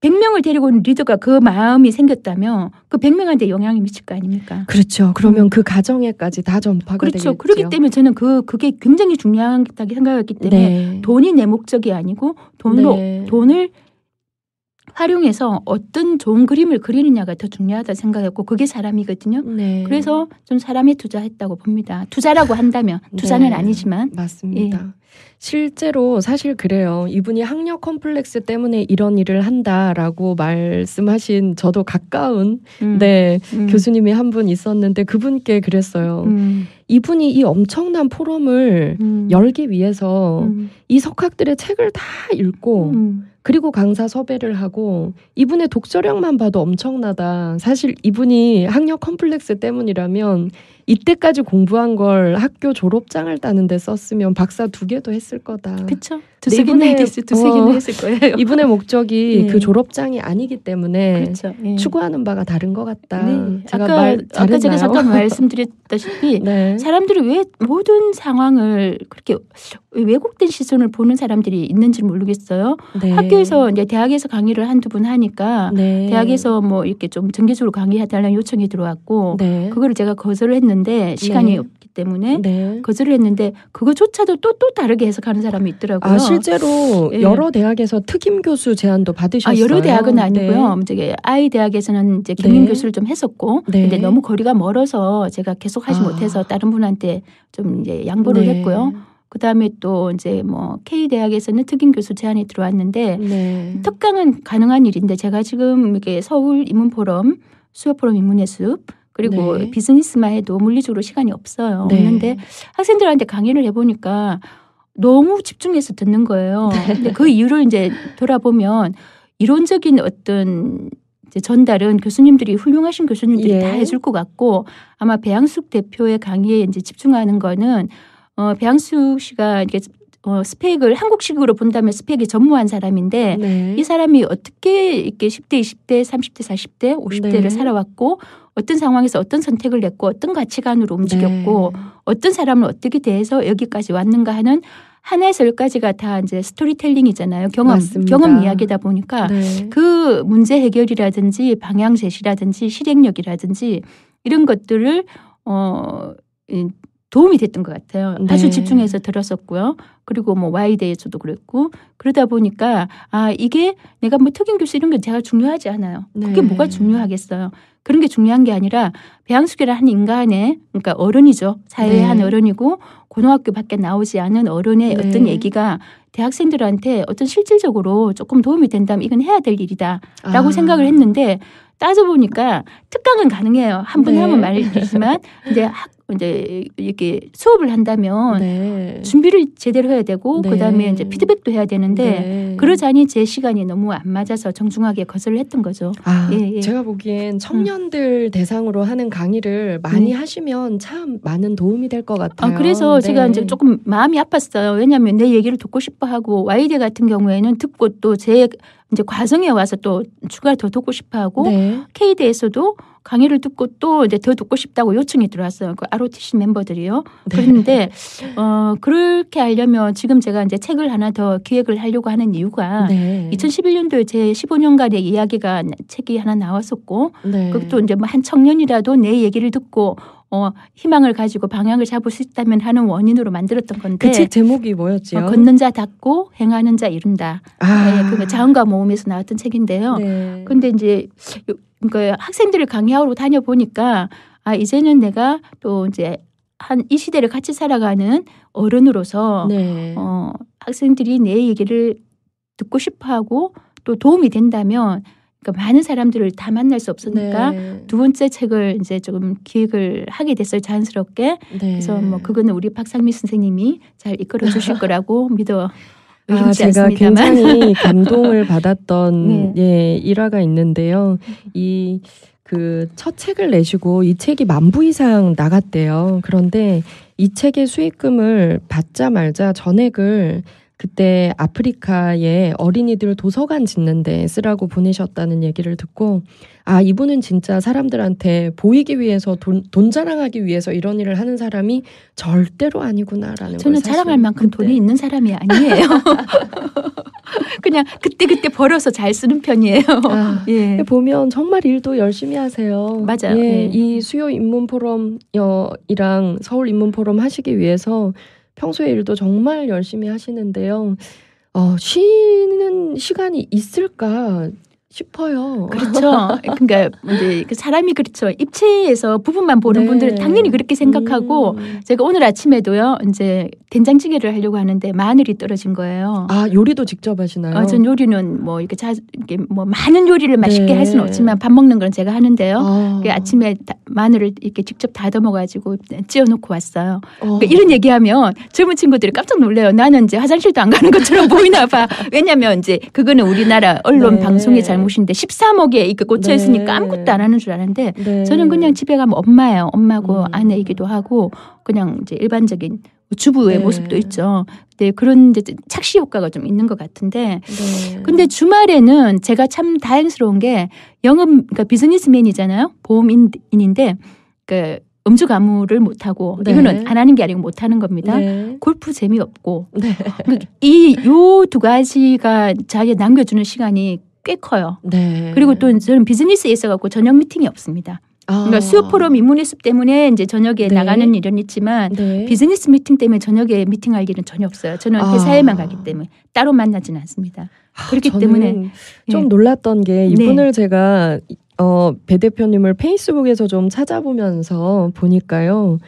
S2: 100명을 데리고 온 리더가 그 마음이 생겼다면 그 100명한테 영향이 미칠 거 아닙니까?
S1: 그렇죠. 그러면 그 가정에까지 다 전파가
S2: 그렇죠.
S1: 되겠죠.
S2: 그렇기 때문에 저는 그게 굉장히 중요하다고 생각했기 때문에
S1: 네.
S2: 돈이 내 목적이 아니고 돈을 활용해서 어떤 좋은 그림을 그리느냐가 더 중요하다 생각했고 그게 사람이거든요.
S1: 네.
S2: 그래서 전 사람에 투자했다고 봅니다. 투자라고 한다면 투자는
S1: 네.
S2: 아니지만.
S1: 맞습니다.
S2: 예.
S1: 실제로 사실 그래요. 이분이 학력 컴플렉스 때문에 이런 일을 한다라고 말씀하신 저도 가까운 교수님이 한 분 있었는데 그분께 그랬어요. 이분이 이 엄청난 포럼을 열기 위해서 이 석학들의 책을 다 읽고 그리고 강사 섭외를 하고 이분의 독서량만 봐도 엄청나다. 사실 이분이 학력 컴플렉스 때문이라면 이때까지 공부한 걸 학교 졸업장을 따는데 썼으면 박사 2개도 했을 거다.
S2: 그렇죠. 두세 개는 했을 거예요.
S1: 이분의 목적이 그 졸업장이 아니기 때문에
S2: 그렇죠.
S1: 추구하는 바가 다른 것 같다.
S2: 아까 제가 잠깐 말씀드렸다시피 사람들이 왜 모든 상황을 그렇게 왜곡된 시선을 보는 사람들이 있는지 모르겠어요. 학교에서 이제 대학에서 강의를 한두 번 하니까 대학에서 뭐 이렇게 좀 정기적으로 강의해달라는 요청이 들어왔고 그거를 제가 거절을 했는데 시간이 없기 때문에 거절을 했는데 그거조차도 또 다르게 해석하는 사람이 있더라고요.
S1: 실제로 여러 대학에서 특임 교수 제안도 받으셨어요?
S2: 여러 대학은 아니고요. 이제 아이 대학에서는 이제 겸임 교수를 좀 했었고, 근데 너무 거리가 멀어서 제가 계속 하지 못해서 다른 분한테 좀 이제 양보를 했고요. 그 다음에 또 이제 뭐 K 대학에서는 특임 교수 제안이 들어왔는데 특강은 가능한 일인데 제가 지금 이게 서울 인문포럼, 수요포럼 인문의 숲 그리고 비즈니스만 해도 물리적으로 시간이 없어요. 없는데 학생들한테 강의를 해보니까 너무 집중해서 듣는 거예요. 근데 그 이유를 이제 돌아보면 이론적인 어떤 이제 전달은 교수님들이 훌륭하신 교수님들이 다 해줄 것 같고 아마 배양숙 대표의 강의에 이제 집중하는 거는 배양숙 씨가 이게 스펙을 한국식으로 본다면 스펙이 전무한 사람인데 이 사람이 어떻게 이렇게 10대, 20대, 30대, 40대, 50대를 살아왔고 어떤 상황에서 어떤 선택을 냈고 어떤 가치관으로 움직였고 어떤 사람을 어떻게 대해서 여기까지 왔는가 하는 하나에서 열까지가 다 이제 스토리텔링이잖아요. 경험 이야기다 보니까 그 문제 해결이라든지 방향 제시라든지 실행력이라든지 이런 것들을 도움이 됐던 것 같아요. 아주 집중해서 들었었고요. 그리고 뭐 Y대에서도 그랬고 그러다 보니까 이게 내가 뭐 특임 교수 이런 게 제가 중요하지 않아요. 그게 뭐가 중요하겠어요. 그런 게 중요한 게 아니라 배양숙이라는 한 인간의 그러니까 어른이죠. 사회의 한 어른이고 고등학교 밖에 나오지 않은 어른의 어떤 얘기가 대학생들한테 어떤 실질적으로 조금 도움이 된다면 이건 해야 될 일이다라고 생각을 했는데 따져보니까 특강은 가능해요. 한 번 하면 말이지만 이제 이렇게 수업을 한다면 준비를 제대로 해야 되고 그다음에 이제 피드백도 해야 되는데 그러자니 제 시간이 너무 안 맞아서 정중하게 거절을 했던 거죠.
S1: 제가 보기엔 청년들 대상으로 하는 강의를 많이 하시면 참 많은 도움이 될 것 같아요.
S2: 그래서 제가 이제 조금 마음이 아팠어요. 왜냐하면 내 얘기를 듣고 싶어 하고 Y대 같은 경우에는 듣고 또 제 이제 과정에 와서 또 추가 더 듣고 싶어 하고 K대에서도 강의를 듣고 또 이제 더 듣고 싶다고 요청이 들어왔어요. 그 ROTC 멤버들이요. 그런데 그렇게 하려면 지금 제가 이제 책을 하나 더 기획을 하려고 하는 이유가 2011년도에 제 15년간의 이야기가 책이 하나 나왔었고 그것도 이제 뭐 한 청년이라도 내 얘기를 듣고 희망을 가지고 방향을 잡을 수 있다면 하는 원인으로 만들었던 건데
S1: 그 책 제목이 뭐였지요?
S2: 걷는 자 닫고 행하는 자 이룬다. 그 자언과 모험에서 나왔던 책인데요. 그런데 이제 그러니까 학생들을 강의하러 다녀보니까 이제는 내가 또 이제 이 시대를 같이 살아가는 어른으로서 학생들이 내 얘기를 듣고 싶어하고 또 도움이 된다면 그러니까 많은 사람들을 다 만날 수 없으니까 두 번째 책을 이제 조금 기획을 하게 됐어요. 자연스럽게. 그래서 뭐 그거는 우리 박상미 선생님이 잘 이끌어 주실 거라고 믿어.
S1: 제가 굉장히 감동을 받았던 일화가 있는데요. 그 첫 책을 내시고 이 책이 10,000부 이상 나갔대요. 그런데 이 책의 수익금을 받자마자 전액을 그때 아프리카에 어린이들 도서관 짓는 데 쓰라고 보내셨다는 얘기를 듣고 이분은 진짜 사람들한테 보이기 위해서 돈 자랑하기 위해서 이런 일을 하는 사람이 절대로 아니구나라는 걸
S2: 저는 자랑할 만큼 돈이 있는 사람이 아니에요. 그냥 그때 벌어서 잘 쓰는 편이에요.
S1: 보면 정말 일도 열심히 하세요.
S2: 맞아요.
S1: 이 수요 인문 포럼이랑 서울 인문 포럼 하시기 위해서 평소에 일도 정말 열심히 하시는데요. 쉬는 시간이 있을까? 싶어요.
S2: 그렇죠. 그러니까 이제 사람이 그렇죠. 입체에서 부분만 보는
S1: 네.
S2: 분들은 당연히 그렇게 생각하고 제가 오늘 아침에도요. 이제 된장찌개를 하려고 하는데 마늘이 떨어진 거예요.
S1: 아, 요리도 직접 하시나요?
S2: 전 요리는 뭐 이렇게 이렇게 뭐 많은 요리를 맛있게 할 수는 없지만 밥 먹는 건 제가 하는데요. 아침에 마늘을 이렇게 직접 다듬어 가지고 찌어놓고 왔어요. 그러니까 이런 얘기하면 젊은 친구들이 깜짝 놀래요. 나는 이제 화장실도 안 가는 것처럼 보이나 봐. 왜냐하면 이제 그거는 우리나라 언론
S1: 네.
S2: 방송의 잘못인데 13억에 이렇게 꽂혀 있으니까 아무것도 안 하는 줄 아는데 저는 그냥 집에 가면 엄마예요. 엄마고 아내이기도 하고 그냥 이제 일반적인 주부의 모습도 있죠. 네, 그런 이제 착시 효과가 좀 있는 것 같은데. 근데 주말에는 제가 참 다행스러운 게 그러니까 비즈니스맨이잖아요. 보험인인데 그 음주 가무를 못하고 이거는 안 하는 게 아니고 못하는 겁니다. 골프 재미없고 이 요 두 가지가 자기가 남겨주는 시간이 꽤 커요. 그리고 또 저는 비즈니스에 있어갖고 저녁 미팅이 없습니다. 그러니까 수요 포럼 입문 연습 때문에 이제 저녁에 나가는 일은 있지만 비즈니스 미팅 때문에 저녁에 미팅할 일은 전혀 없어요. 저는 회사에만 가기 때문에 따로 만나지는 않습니다. 그렇기 때문에
S1: 좀 놀랐던 게 이분을 제가 배 대표님을 페이스북에서 좀 찾아보면서 보니까요.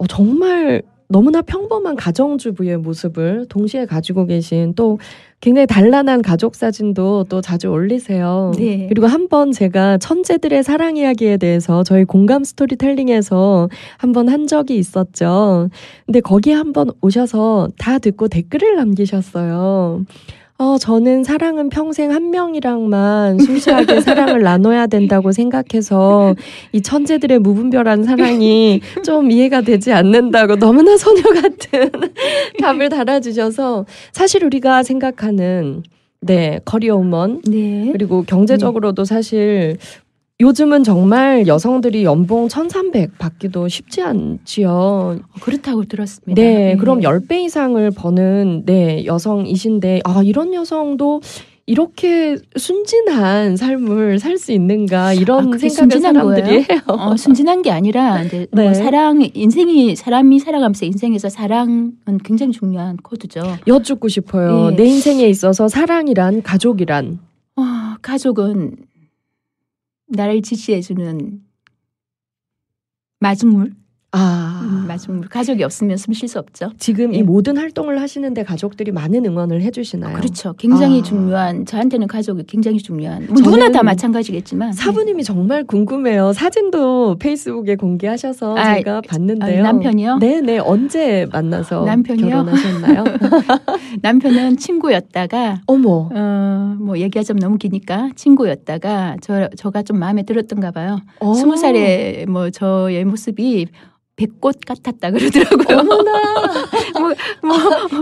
S1: 정말 너무나 평범한 가정주부의 모습을 동시에 가지고 계신 또 굉장히 단란한 가족 사진도 또 자주 올리세요. 그리고 한번 제가 천재들의 사랑 이야기에 대해서 저희 공감 스토리텔링에서 한번 한 적이 있었죠. 근데 거기에 한번 오셔서 다 듣고 댓글을 남기셨어요. 저는 사랑은 평생 한 명이랑만 순수하게 사랑을 나눠야 된다고 생각해서 이 천재들의 무분별한 사랑이 좀 이해가 되지 않는다고 너무나 소녀 같은 답을 달아주셔서 사실 우리가 생각하는 커리어 우먼 그리고 경제적으로도 사실 요즘은 정말 여성들이 연봉 1,300 받기도 쉽지 않지요.
S2: 그렇다고 들었습니다.
S1: 그럼 10배 이상을 버는 여성이신데 이런 여성도 이렇게 순진한 삶을 살 수 있는가 이런 생각을 사람들이 해요.
S2: 순진한 게 아니라 이제 뭐 사람이 살아가면서 인생에서 사랑은 굉장히 중요한 코드죠.
S1: 여쭙고 싶어요. 내 인생에 있어서 사랑이란 가족이란
S2: 가족은 나를 지지해주는 마중물. 마중물. 가족이 없으면 숨 쉴 수 없죠.
S1: 지금 이 모든 활동을 하시는데 가족들이 많은 응원을 해주시나요?
S2: 그렇죠. 굉장히 중요한, 저한테는 가족이 굉장히 중요한, 누구나 다 마찬가지겠지만.
S1: 사부님이 정말 궁금해요. 사진도 페이스북에 공개하셔서 제가 봤는데요.
S2: 남편이요?
S1: 네네. 언제 만나서
S2: 남편이요?
S1: 결혼하셨나요?
S2: 남편은 친구였다가 뭐 얘기하자면 너무 기니까 친구였다가 저가 좀 마음에 들었던가 봐요. 20살에 뭐 저의 모습이 백꽃 같았다 그러더라고요.
S1: 어머나.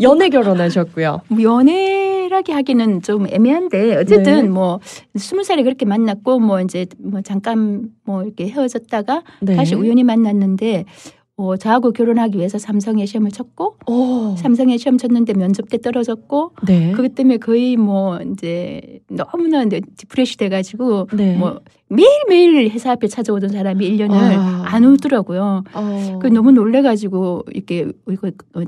S1: 연애 결혼하셨고요.
S2: 연애라기 하기는 좀 애매한데 어쨌든 뭐 20살에 그렇게 만났고 뭐 이제 뭐 잠깐 뭐 이렇게 헤어졌다가 다시 우연히 만났는데 저하고 결혼하기 위해서 삼성에 시험을 쳤고 삼성에 시험 쳤는데 면접 때 떨어졌고 그것 때문에 거의 뭐 이제 너무나 디프레시 돼가지고 뭐 매일매일 회사 앞에 찾아오던 사람이 1년을 안 오더라고요. 그 너무 놀래가지고 이렇게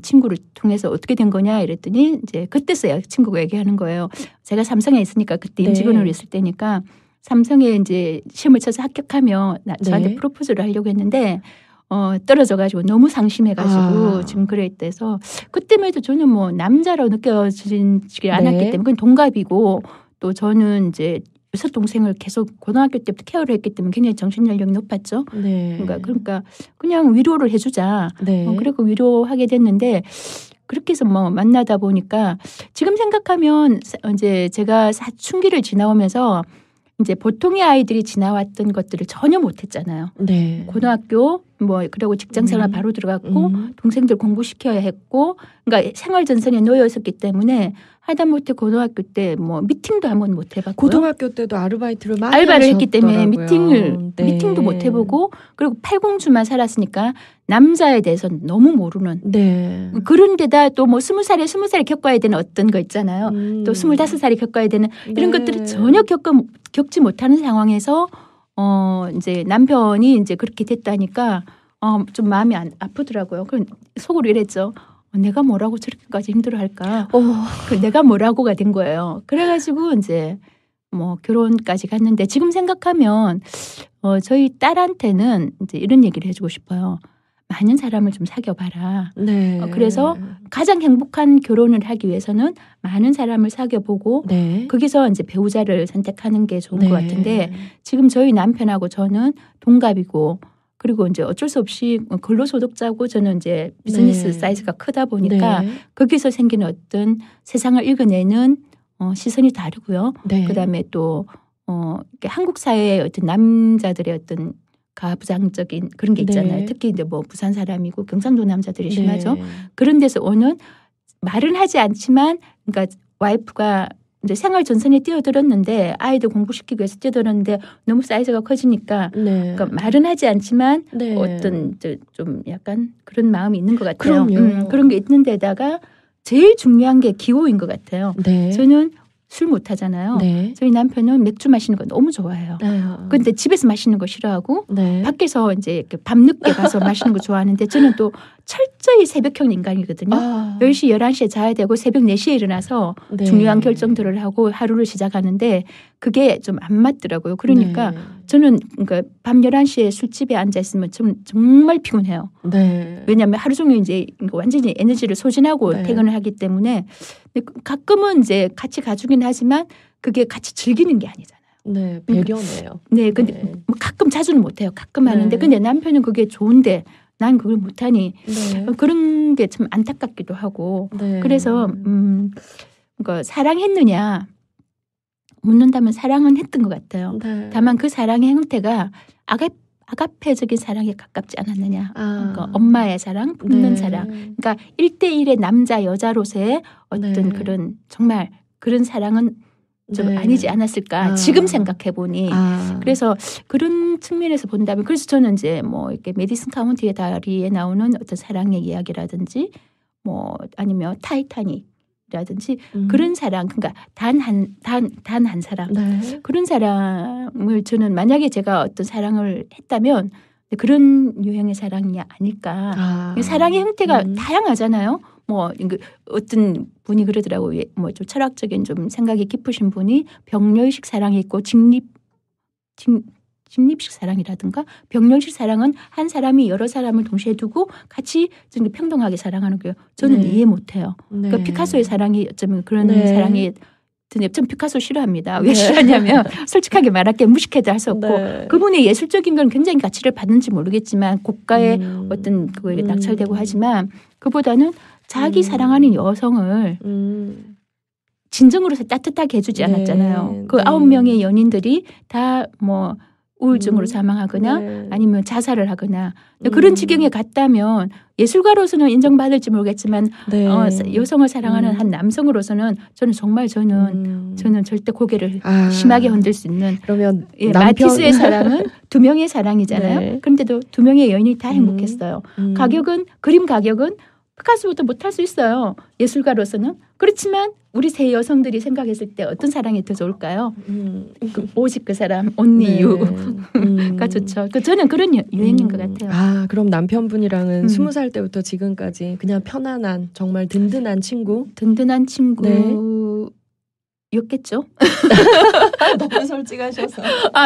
S2: 친구를 통해서 어떻게 된 거냐 이랬더니 이제 그때서야 친구가 얘기하는 거예요. 제가 삼성에 있으니까 그때 임직원으로 있을 때니까 삼성에 이제 시험을 쳐서 합격하면 저한테 프로포즈를 하려고 했는데 떨어져가지고 너무 상심해가지고 지금 그랬대서 그때만 해도 저는 뭐 남자로 느껴지지 않았기 때문에 그건 동갑이고 또 저는 이제 여섯 동생을 계속 고등학교 때부터 케어를 했기 때문에 굉장히 정신 연령이 높았죠. 그러니까 그냥 위로를 해주자. 그리고 위로하게 됐는데 그렇게 해서 뭐 만나다 보니까 지금 생각하면 이제 제가 사춘기를 지나오면서 이제 보통의 아이들이 지나왔던 것들을 전혀 못했잖아요. 고등학교 뭐 그리고 직장생활 바로 들어갔고 동생들 공부시켜야 했고 그러니까 생활전선에 놓여 있었기 때문에 하다못해 고등학교 때 뭐 미팅도 한번 못 해봤고요.
S1: 고등학교 때도 아르바이트를 많이
S2: 알바를 했기 때문에
S1: 하셨더라고요.
S2: 미팅도 못 해보고 그리고 팔공주만 살았으니까 남자에 대해서 너무 모르는 그런데다 또 뭐 20살에 겪어야 되는 어떤 거 있잖아요. 또 25살에 겪어야 되는 이런 것들을 전혀 겪지 못하는 상황에서 이제 남편이 이제 그렇게 됐다니까 좀 마음이 아프더라고요. 그럼 속으로 이랬죠. 내가 뭐라고 저렇게까지 힘들어할까? 내가 뭐라고가 된 거예요. 그래가지고 이제 뭐 결혼까지 갔는데 지금 생각하면 저희 딸한테는 이제 이런 얘기를 해주고 싶어요. 많은 사람을 좀 사귀어봐라.
S1: 네.
S2: 그래서 가장 행복한 결혼을 하기 위해서는 많은 사람을 사귀어보고
S1: 네.
S2: 거기서 이제 배우자를 선택하는 게 좋은
S1: 네.
S2: 것 같은데 지금 저희 남편하고 저는 동갑이고 그리고 이제 어쩔 수 없이 근로소득자고 저는 이제 비즈니스
S1: 네.
S2: 사이즈가 크다 보니까
S1: 네.
S2: 거기서 생기는 어떤 세상을 읽어내는 시선이 다르고요.
S1: 네.
S2: 그다음에 또 한국 사회의 어떤 남자들의 어떤 가부장적인 그런 게 있잖아요.
S1: 네.
S2: 특히 이제 뭐 부산 사람이고 경상도 남자들이 심하죠.
S1: 네.
S2: 그런 데서 오는 말은 하지 않지만 그러니까 와이프가 이제 생활 전선에 뛰어들었는데 아이들 공부시키기 위해서 뛰어들었는데 너무 사이즈가 커지니까
S1: 네.
S2: 그러니까 말은 하지 않지만
S1: 네.
S2: 어떤 좀 약간 그런 마음이 있는 것 같아요.
S1: 그럼요.
S2: 그런 게 있는 데다가 제일 중요한 게 기호인 것 같아요.
S1: 네.
S2: 저는 술 못 하잖아요.
S1: 네.
S2: 저희 남편은 맥주 마시는 거 너무 좋아해요. 근데 집에서 마시는 거 싫어하고
S1: 네.
S2: 밖에서 이제 이렇게 밤늦게 가서 마시는 거 좋아하는데 저는 또 철저히 새벽형 인간이거든요. 10시, 11시에 자야 되고 새벽 4시에 일어나서
S1: 네.
S2: 중요한 결정들을 하고 하루를 시작하는데 그게 좀 안 맞더라고요. 그러니까
S1: 네.
S2: 저는 그러니까 밤 11시에 술집에 앉아 있으면 좀 정말 피곤해요.
S1: 네.
S2: 왜냐하면 하루 종일 이제 완전히 에너지를 소진하고
S1: 네.
S2: 퇴근을 하기 때문에 가끔은 이제 같이 가주긴 하지만 그게 같이 즐기는 게 아니잖아요.
S1: 네. 배려네요.
S2: 네, 근데
S1: 네.
S2: 뭐 가끔 자주는 못해요. 가끔
S1: 네.
S2: 하는데 근데 남편은 그게 좋은데 난 그걸 못하니
S1: 네.
S2: 그런 게 참 안타깝기도 하고
S1: 네.
S2: 그래서 그러니까 사랑했느냐 묻는다면 사랑은 했던 것 같아요.
S1: 네.
S2: 다만 그 사랑의 형태가 아가페적인 사랑에 가깝지 않았느냐. 그러니까 엄마의 사랑, 품는
S1: 네.
S2: 사랑. 그러니까 1대1의 남자 여자로서의 어떤
S1: 네.
S2: 그런 정말 그런 사랑은 좀
S1: 네.
S2: 아니지 않았을까. 지금 생각해 보니. 그래서 그런 측면에서 본다면 그래서 저는 이제 뭐 이렇게 메디슨 카운티의 다리에 나오는 어떤 사랑의 이야기라든지 뭐 아니면 타이타닉이라든지 그런 사랑 그러니까 단 한 사람
S1: 네.
S2: 그런 사랑을 저는 만약에 제가 어떤 사랑을 했다면 그런 유형의 사랑이 아닐까. 사랑의 형태가 다양하잖아요. 뭐 어떤 분이 그러더라고요. 뭐 좀 철학적인 좀 생각이 깊으신 분이 병렬식 사랑이 있고 직립식 사랑이라든가 병렬식 사랑은 한 사람이 여러 사람을 동시에 두고 같이 좀 평등하게 사랑하는 거예요. 저는
S1: 네.
S2: 이해 못해요.
S1: 네.
S2: 그러니까 피카소의 사랑이 어쩌면 그런
S1: 네.
S2: 사랑이 전 피카소 싫어합니다. 왜
S1: 네.
S2: 싫어하냐면 솔직하게 말할게 무식해도 할 수 없고
S1: 네.
S2: 그분의 예술적인 건 굉장히 가치를 받는지 모르겠지만 고가의 어떤 그거에 낙찰되고 하지만 그보다는 자기 사랑하는 여성을 진정으로서 따뜻하게 해주지 않았잖아요.
S1: 네.
S2: 그 9명의 연인들이 다 뭐 우울증으로 사망하거나
S1: 네.
S2: 아니면 자살을 하거나 그런 지경에 갔다면 예술가로서는 인정받을지 모르겠지만
S1: 네.
S2: 여성을 사랑하는 한 남성으로서는 저는 정말 저는 절대 고개를 심하게 흔들 수 있는
S1: 그러면
S2: 마티스의 사랑은 2명의 사랑이잖아요.
S1: 네.
S2: 그런데도 2명의 여인이 다 행복했어요. 그림 가격은 피카소보다 못할 수 있어요. 예술가로서는. 그렇지만 우리 새 여성들이 생각했을 때 어떤 사랑이 더 좋을까요? 오직 그 사람, only you가 좋죠. 저는 그런 유행인 것 같아요.
S1: 그럼 남편분이랑은 20살 때부터 지금까지 그냥 편안한 정말 든든한 친구?
S2: 든든한 친구. 였겠죠.
S1: 너무 솔직하셔서.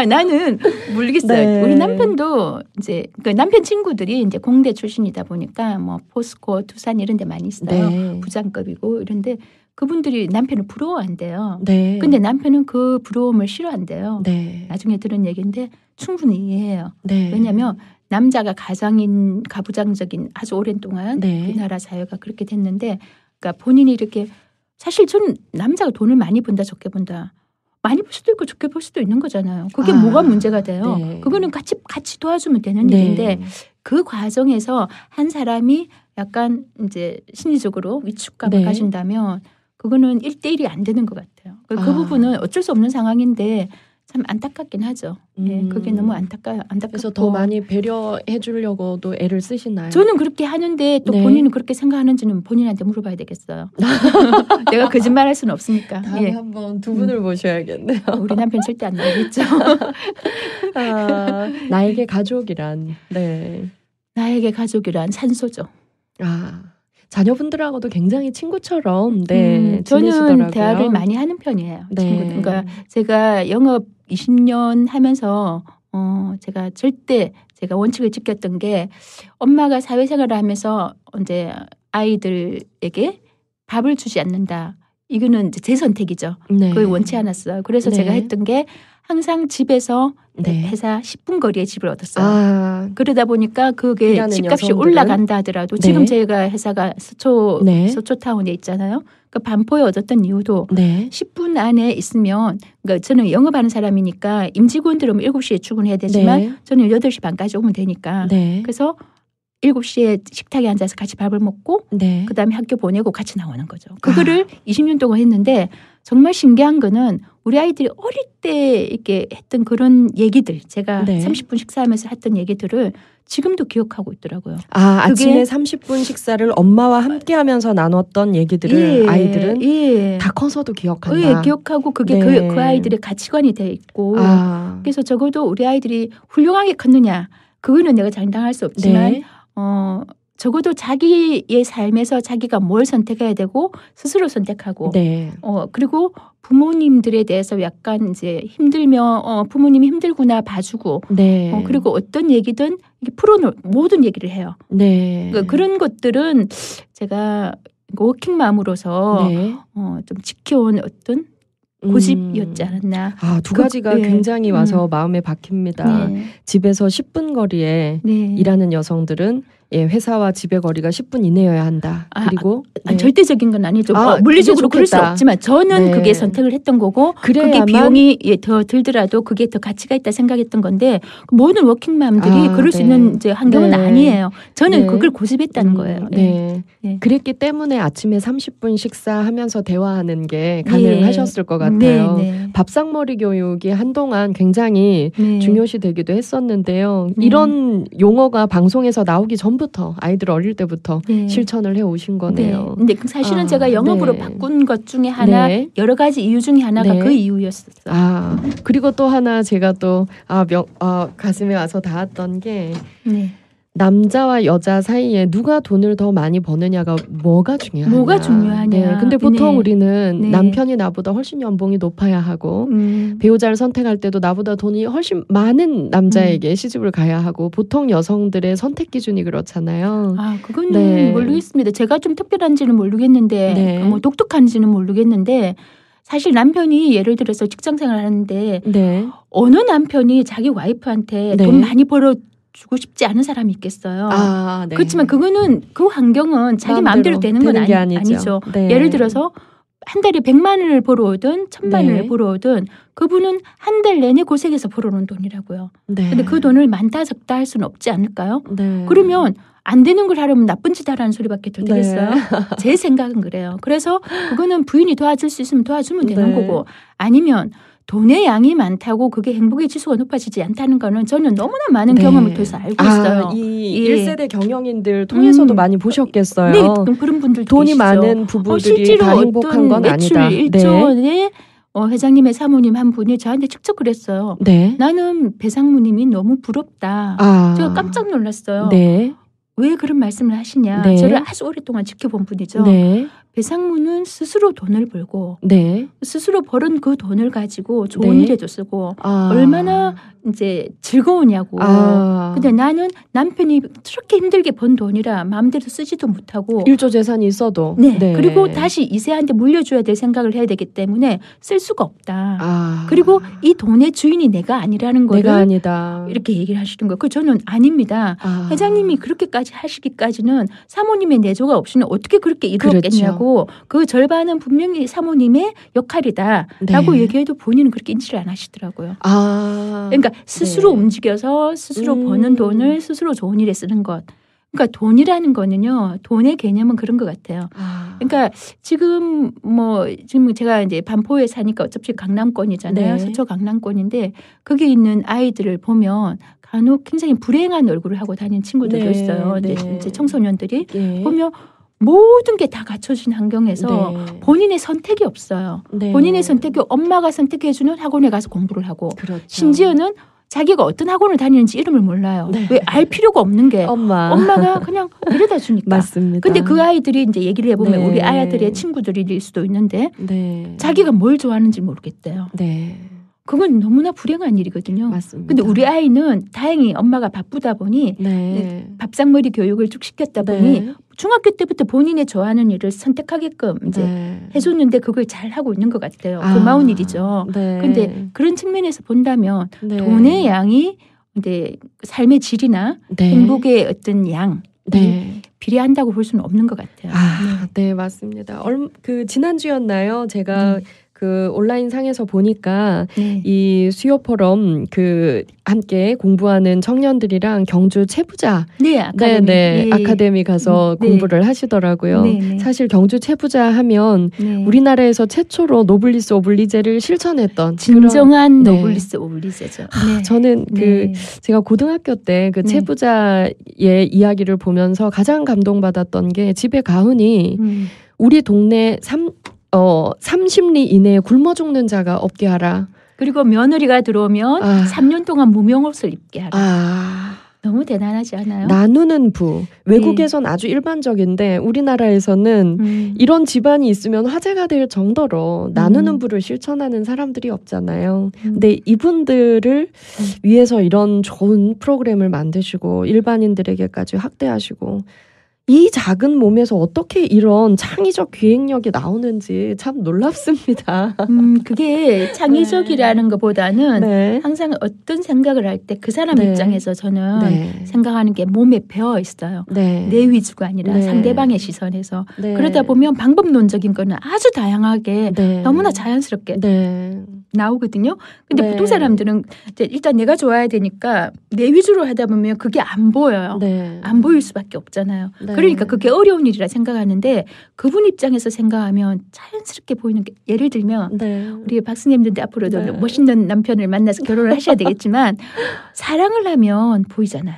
S2: 나는 모르겠어요.
S1: 네.
S2: 우리 남편도 이제 그 남편 친구들이 이제 공대 출신이다 보니까 뭐 포스코, 두산 이런 데 많이 있어요.
S1: 네.
S2: 부장급이고 이런데 그분들이 남편을 부러워한대요.
S1: 네.
S2: 근데 남편은 그 부러움을 싫어한대요.
S1: 네.
S2: 나중에 들은 얘기인데 충분히 이해해요.
S1: 네.
S2: 왜냐하면 남자가 가부장적인 아주 오랜 동안
S1: 네.
S2: 우리나라 사회가 그렇게 됐는데 그러니까 본인이 이렇게 사실 저는 남자가 돈을 많이 번다 적게 번다 많이 벌 수도 있고 적게 벌 수도 있는 거잖아요. 그게 뭐가 문제가 돼요.
S1: 네.
S2: 그거는 같이 도와주면 되는
S1: 네.
S2: 일인데 그 과정에서 한 사람이 약간 이제 심리적으로 위축감을
S1: 네.
S2: 가진다면 그거는 1대1이 안 되는 것 같아요. 그 부분은 어쩔 수 없는 상황인데 참 안타깝긴 하죠. 네, 그게 너무 안타깝고.
S1: 그래서 더 많이 배려해 주려고도 애를 쓰시나요?
S2: 저는 그렇게 하는데 또
S1: 네.
S2: 본인은 그렇게 생각하는지는 본인한테 물어봐야 되겠어요. 내가 거짓말할 수는 없으니까.
S1: 다음에 한번 두 분을 모셔야겠네요.
S2: 우리 남편 절대 안 나오겠죠.
S1: 나에게 가족이란. 네.
S2: 나에게 가족이란 산소죠.
S1: 자녀분들하고도 굉장히 친구처럼
S2: 저는
S1: 지내시더라고요.
S2: 대화를 많이 하는 편이에요.
S1: 네.
S2: 친구들. 그러니까 제가 영업 20년 하면서 제가 원칙을 지켰던 게 엄마가 사회생활을 하면서 이제 아이들에게 밥을 주지 않는다. 이거는 이제 제 선택이죠.
S1: 네.
S2: 그걸 원치 않았어요. 그래서 제가 했던 게 항상 집에서 회사 10분 거리에 집을 얻었어요. 그러다 보니까 그게 집값이
S1: 여성들은?
S2: 올라간다 하더라도 지금 저희가 회사가 서초타운에 있잖아요. 그 반포에 얻었던 이유도 10분 안에 있으면 그러니까 저는 영업하는 사람이니까 임직원들은 7시에 출근해야 되지만 저는 8시 반까지 오면 되니까 그래서 7시에 식탁에 앉아서 같이 밥을 먹고 그다음에 학교 보내고 같이 나오는 거죠. 그거를 20년 동안 했는데 정말 신기한 거는 우리 아이들이 어릴 때 이렇게 했던 그런 얘기들 제가 30분 식사하면서 했던 얘기들을 지금도 기억하고 있더라고요.
S1: 아침에 30분 식사를 엄마와 함께 하면서 나눴던 얘기들을 아이들은 다 커서도 기억한다.
S2: 기억하고 그게 그 아이들의 가치관이 돼 있고 그래서 적어도 우리 아이들이 훌륭하게 컸느냐 그거는 내가 장담할 수 없지만 적어도 자기의 삶에서 자기가 뭘 선택해야 되고 스스로 선택하고 그리고 부모님들에 대해서 약간 이제 힘들면 부모님이 힘들구나 봐주고 그리고 어떤 얘기든 풀어놓을 모든 얘기를 해요. 그러니까 그런 것들은 제가 워킹맘으로서 좀 지켜온 어떤 고집이었지 않았나.
S1: 두 가지가 굉장히 와서 마음에 박힙니다. 집에서 10분 거리에 일하는 여성들은 회사와 집의 거리가 10분 이내여야 한다. 그리고
S2: 절대적인 건 아니죠. 물리적으로 그럴 수 없지만 저는 그게 선택을 했던 거고 그게 비용이 더 들더라도 그게 더 가치가 있다 생각했던 건데 모든 워킹맘들이 그럴 수 있는 이제 환경은 아니에요. 저는 그걸 고집했다는 거예요.
S1: 그랬기 때문에 아침에 30분 식사하면서 대화하는 게 가능하셨을 것 같아요. 밥상머리 교육이 한동안 굉장히 중요시 되기도 했었는데요. 이런 용어가 방송에서 나오기 전부터 아이들 어릴 때부터 실천을 해오신 거네요.
S2: 근데 사실은 제가 영업으로 바꾼 것 중에 하나 여러 가지 이유 중에 하나가 그 이유였었어요.
S1: 그리고 또 하나 제가 또 가슴에 와서 닿았던 게 남자와 여자 사이에 누가 돈을 더 많이 버느냐가 뭐가 중요하냐. 근데 보통 우리는 남편이 나보다 훨씬 연봉이 높아야 하고 배우자를 선택할 때도 나보다 돈이 훨씬 많은 남자에게 시집을 가야 하고 보통 여성들의 선택 기준이 그렇잖아요.
S2: 그거는 모르겠습니다. 제가 좀 특별한지는 모르겠는데 뭐 독특한지는 모르겠는데 사실 남편이 예를 들어서 직장생활을 하는데 어느 남편이 자기 와이프한테 돈 많이 주고 싶지 않은 사람이 있겠어요. 그렇지만 그거는 그 환경은 자기 마음대로 되는 건 아니죠. 예를 들어서 한 달에 100만 원을 벌어오든 1000만 원을 벌어오든 그분은 한 달 내내 고생해서 벌어놓은 돈이라고요. 근데 그 돈을 많다 적다 할 수는 없지 않을까요? 그러면 안 되는 걸 하려면 나쁜 짓 하라는 소리밖에 더 되겠어요? 제 생각은 그래요. 그래서 그거는 부인이 도와줄 수 있으면 도와주면 되는 거고 아니면 돈의 양이 많다고 그게 행복의 지수가 높아지지 않다는 거는 저는 너무나 많은 경험을 통해서 알고 있어요.
S1: 이 1세대 경영인들 통해서도 많이 보셨겠어요.
S2: 그런 분들도
S1: 돈이
S2: 계시죠.
S1: 많은 부부들이 다 행복한 건 아니다.
S2: 매출 1조 원에 회장님의 사모님 한 분이 저한테 직접 그랬어요. 나는 배상무님이 너무 부럽다. 제가 깜짝 놀랐어요. 왜 그런 말씀을 하시냐. 저를 아주 오랫동안 지켜본 분이죠. 배상무는 스스로 돈을 벌고 스스로 벌은 그 돈을 가지고 좋은 일에도 쓰고 얼마나 이제 즐거우냐고. 근데 나는 남편이 저렇게 힘들게 번 돈이라 마음대로 쓰지도 못하고
S1: 1조 재산이 있어도
S2: 그리고 다시 2세한테 물려줘야 될 생각을 해야 되기 때문에 쓸 수가 없다. 그리고 이 돈의 주인이 내가 아니라는 거를
S1: 내가 아니다.
S2: 이렇게 얘기를 하시는 거예요. 저는 아닙니다. 회장님이 그렇게까지 하시기까지는 사모님의 내조가 없이는 어떻게 그렇게 이루었겠냐고. 그 절반은 분명히 사모님의 역할이다라고 얘기해도 본인은 그렇게 인지를 안 하시더라고요. 그러니까 스스로 움직여서 스스로 버는 돈을 스스로 좋은 일에 쓰는 것. 그러니까 돈이라는 거는요. 돈의 개념은 그런 것 같아요. 그러니까 지금 제가 이제 반포에 사니까 어차피 강남권이잖아요. 서초 강남권인데 거기 있는 아이들을 보면 간혹 굉장히 불행한 얼굴을 하고 다니는 친구들도 있어요. 이제 청소년들이 보면 모든 게 다 갖춰진 환경에서 본인의 선택이 없어요. 본인의 선택이 엄마가 선택해주는 학원에 가서 공부를 하고 심지어는 자기가 어떤 학원을 다니는지 이름을 몰라요.
S1: 네.
S2: 왜 알 필요가 없는 게
S1: 엄마가
S2: 그냥 데려다 주니까.
S1: 맞습니다.
S2: 근데 그 아이들이 이제 얘기를 해보면
S1: 네.
S2: 우리 아이들의 친구들일 수도 있는데
S1: 네.
S2: 자기가 뭘 좋아하는지 모르겠대요.
S1: 네.
S2: 그건 너무나 불행한 일이거든요.
S1: 맞습니다.
S2: 근데 우리 아이는 다행히 엄마가 바쁘다 보니
S1: 네.
S2: 밥상머리 교육을 쭉 시켰다 보니
S1: 네.
S2: 중학교 때부터 본인이 좋아하는 일을 선택하게끔 이제
S1: 네.
S2: 해줬는데 그걸 잘 하고 있는 것 같아요. 고마운 일이죠.
S1: 네.
S2: 근데 그런 측면에서 본다면
S1: 네.
S2: 돈의 양이 이제 삶의 질이나
S1: 네.
S2: 행복의 어떤 양
S1: 네.
S2: 비례한다고 볼 수는 없는 것 같아요.
S1: 네, 맞습니다. 지난주였나요? 제가 그 온라인 상에서 보니까
S2: 네.
S1: 이 수요 포럼 함께 공부하는 청년들이랑 경주 체부자 아카데미 가서 공부를 하시더라고요.
S2: 네.
S1: 사실 경주 체부자 하면
S2: 네.
S1: 우리나라에서 최초로 노블리스 오블리제를 실천했던
S2: 진정한
S1: 그런,
S2: 노블리스 오블리제죠.
S1: 네. 저는 제가 고등학교 때 그 체부자의 이야기를 보면서 가장 감동받았던 게 집에 가훈이 우리 동네 30리 이내에 굶어 죽는 자가 없게 하라.
S2: 그리고 며느리가 들어오면 3년 동안 무명옷을 입게 하라. 너무 대단하지 않아요?
S1: 나누는 부. 외국에선 아주 일반적인데 우리나라에서는 이런 집안이 있으면 화제가 될 정도로 나누는 부를 실천하는 사람들이 없잖아요. 근데 이분들을 위해서 이런 좋은 프로그램을 만드시고 일반인들에게까지 확대하시고 이 작은 몸에서 어떻게 이런 창의적 기획력이 나오는지 참 놀랍습니다.
S2: 그게 창의적이라는 것보다는 항상 어떤 생각을 할 때 그 사람 입장에서 저는 생각하는 게 몸에 배어 있어요. 내 위주가 아니라 상대방의 시선에서. 그러다 보면 방법론적인 거는 아주 다양하게 너무나 자연스럽게 나오거든요. 근데 보통 사람들은 일단 내가 좋아야 되니까 내 위주로 하다 보면 그게 안 보여요. 안 보일 수밖에 없잖아요. 그러니까 그게 어려운 일이라 생각하는데 그분 입장에서 생각하면 자연스럽게 보이는 게 예를 들면 우리 박스님들도 앞으로도 멋있는 남편을 만나서 결혼을 하셔야 되겠지만 사랑을 하면 보이잖아요.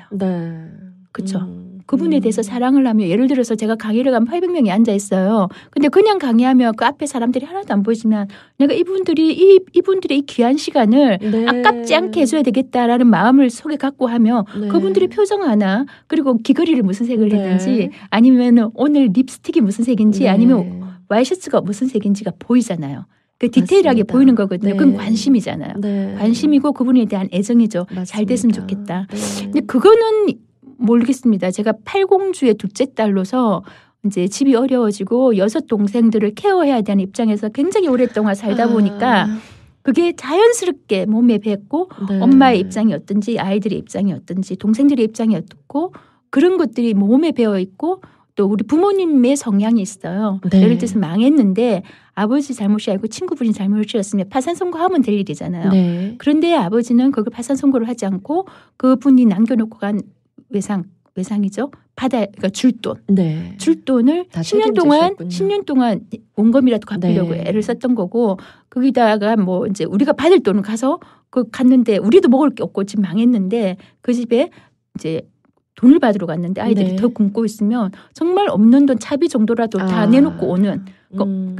S2: 그렇죠. 그분에 대해서 사랑을 하면 예를 들어서 제가 강의를 가면 800명이 앉아 있어요. 근데 그냥 강의하면 그 앞에 사람들이 하나도 안 보이지만 내가 이분들의 이 귀한 시간을 아깝지 않게 해줘야 되겠다라는 마음을 속에 갖고 하면 그분들의 표정 하나 그리고 귀걸이를 무슨 색을 했는지 아니면 오늘 립스틱이 무슨 색인지 아니면 와이셔츠가 무슨 색인지가 보이잖아요. 그 디테일하게
S1: 맞습니다.
S2: 보이는 거거든요. 그건 관심이잖아요. 관심이고 그분에 대한 애정이죠.
S1: 맞습니다.
S2: 잘 됐으면 좋겠다. 근데 그거는 모르겠습니다. 제가 팔공주의 둘째 딸로서 이제 집이 어려워지고 6 동생들을 케어해야 되는 입장에서 굉장히 오랫동안 살다 보니까 그게 자연스럽게 몸에 뱄고 엄마의 입장이 어떤지 아이들의 입장이 어떤지 동생들의 입장이 어떻고 그런 것들이 몸에 배어 있고 또 우리 부모님의 성향이 있어요. 예를 들어서 망했는데 아버지 잘못이 아니고 친구분이 잘못이었으면 파산선고하면 될 일이잖아요. 그런데 아버지는 그걸 파산선고를 하지 않고 그분이 남겨놓고 간 외상이죠. 그러니까 줄돈을 10년 동안 원금이라도 갚으려고 애를 썼던 거고 거기다가 뭐 이제 우리가 받을 돈을 가서 갔는데 우리도 먹을 게 없고 집 망했는데 그 집에 이제 돈을 받으러 갔는데 아이들이 더 굶고 있으면 정말 없는 돈 차비 정도라도 다 내놓고 오는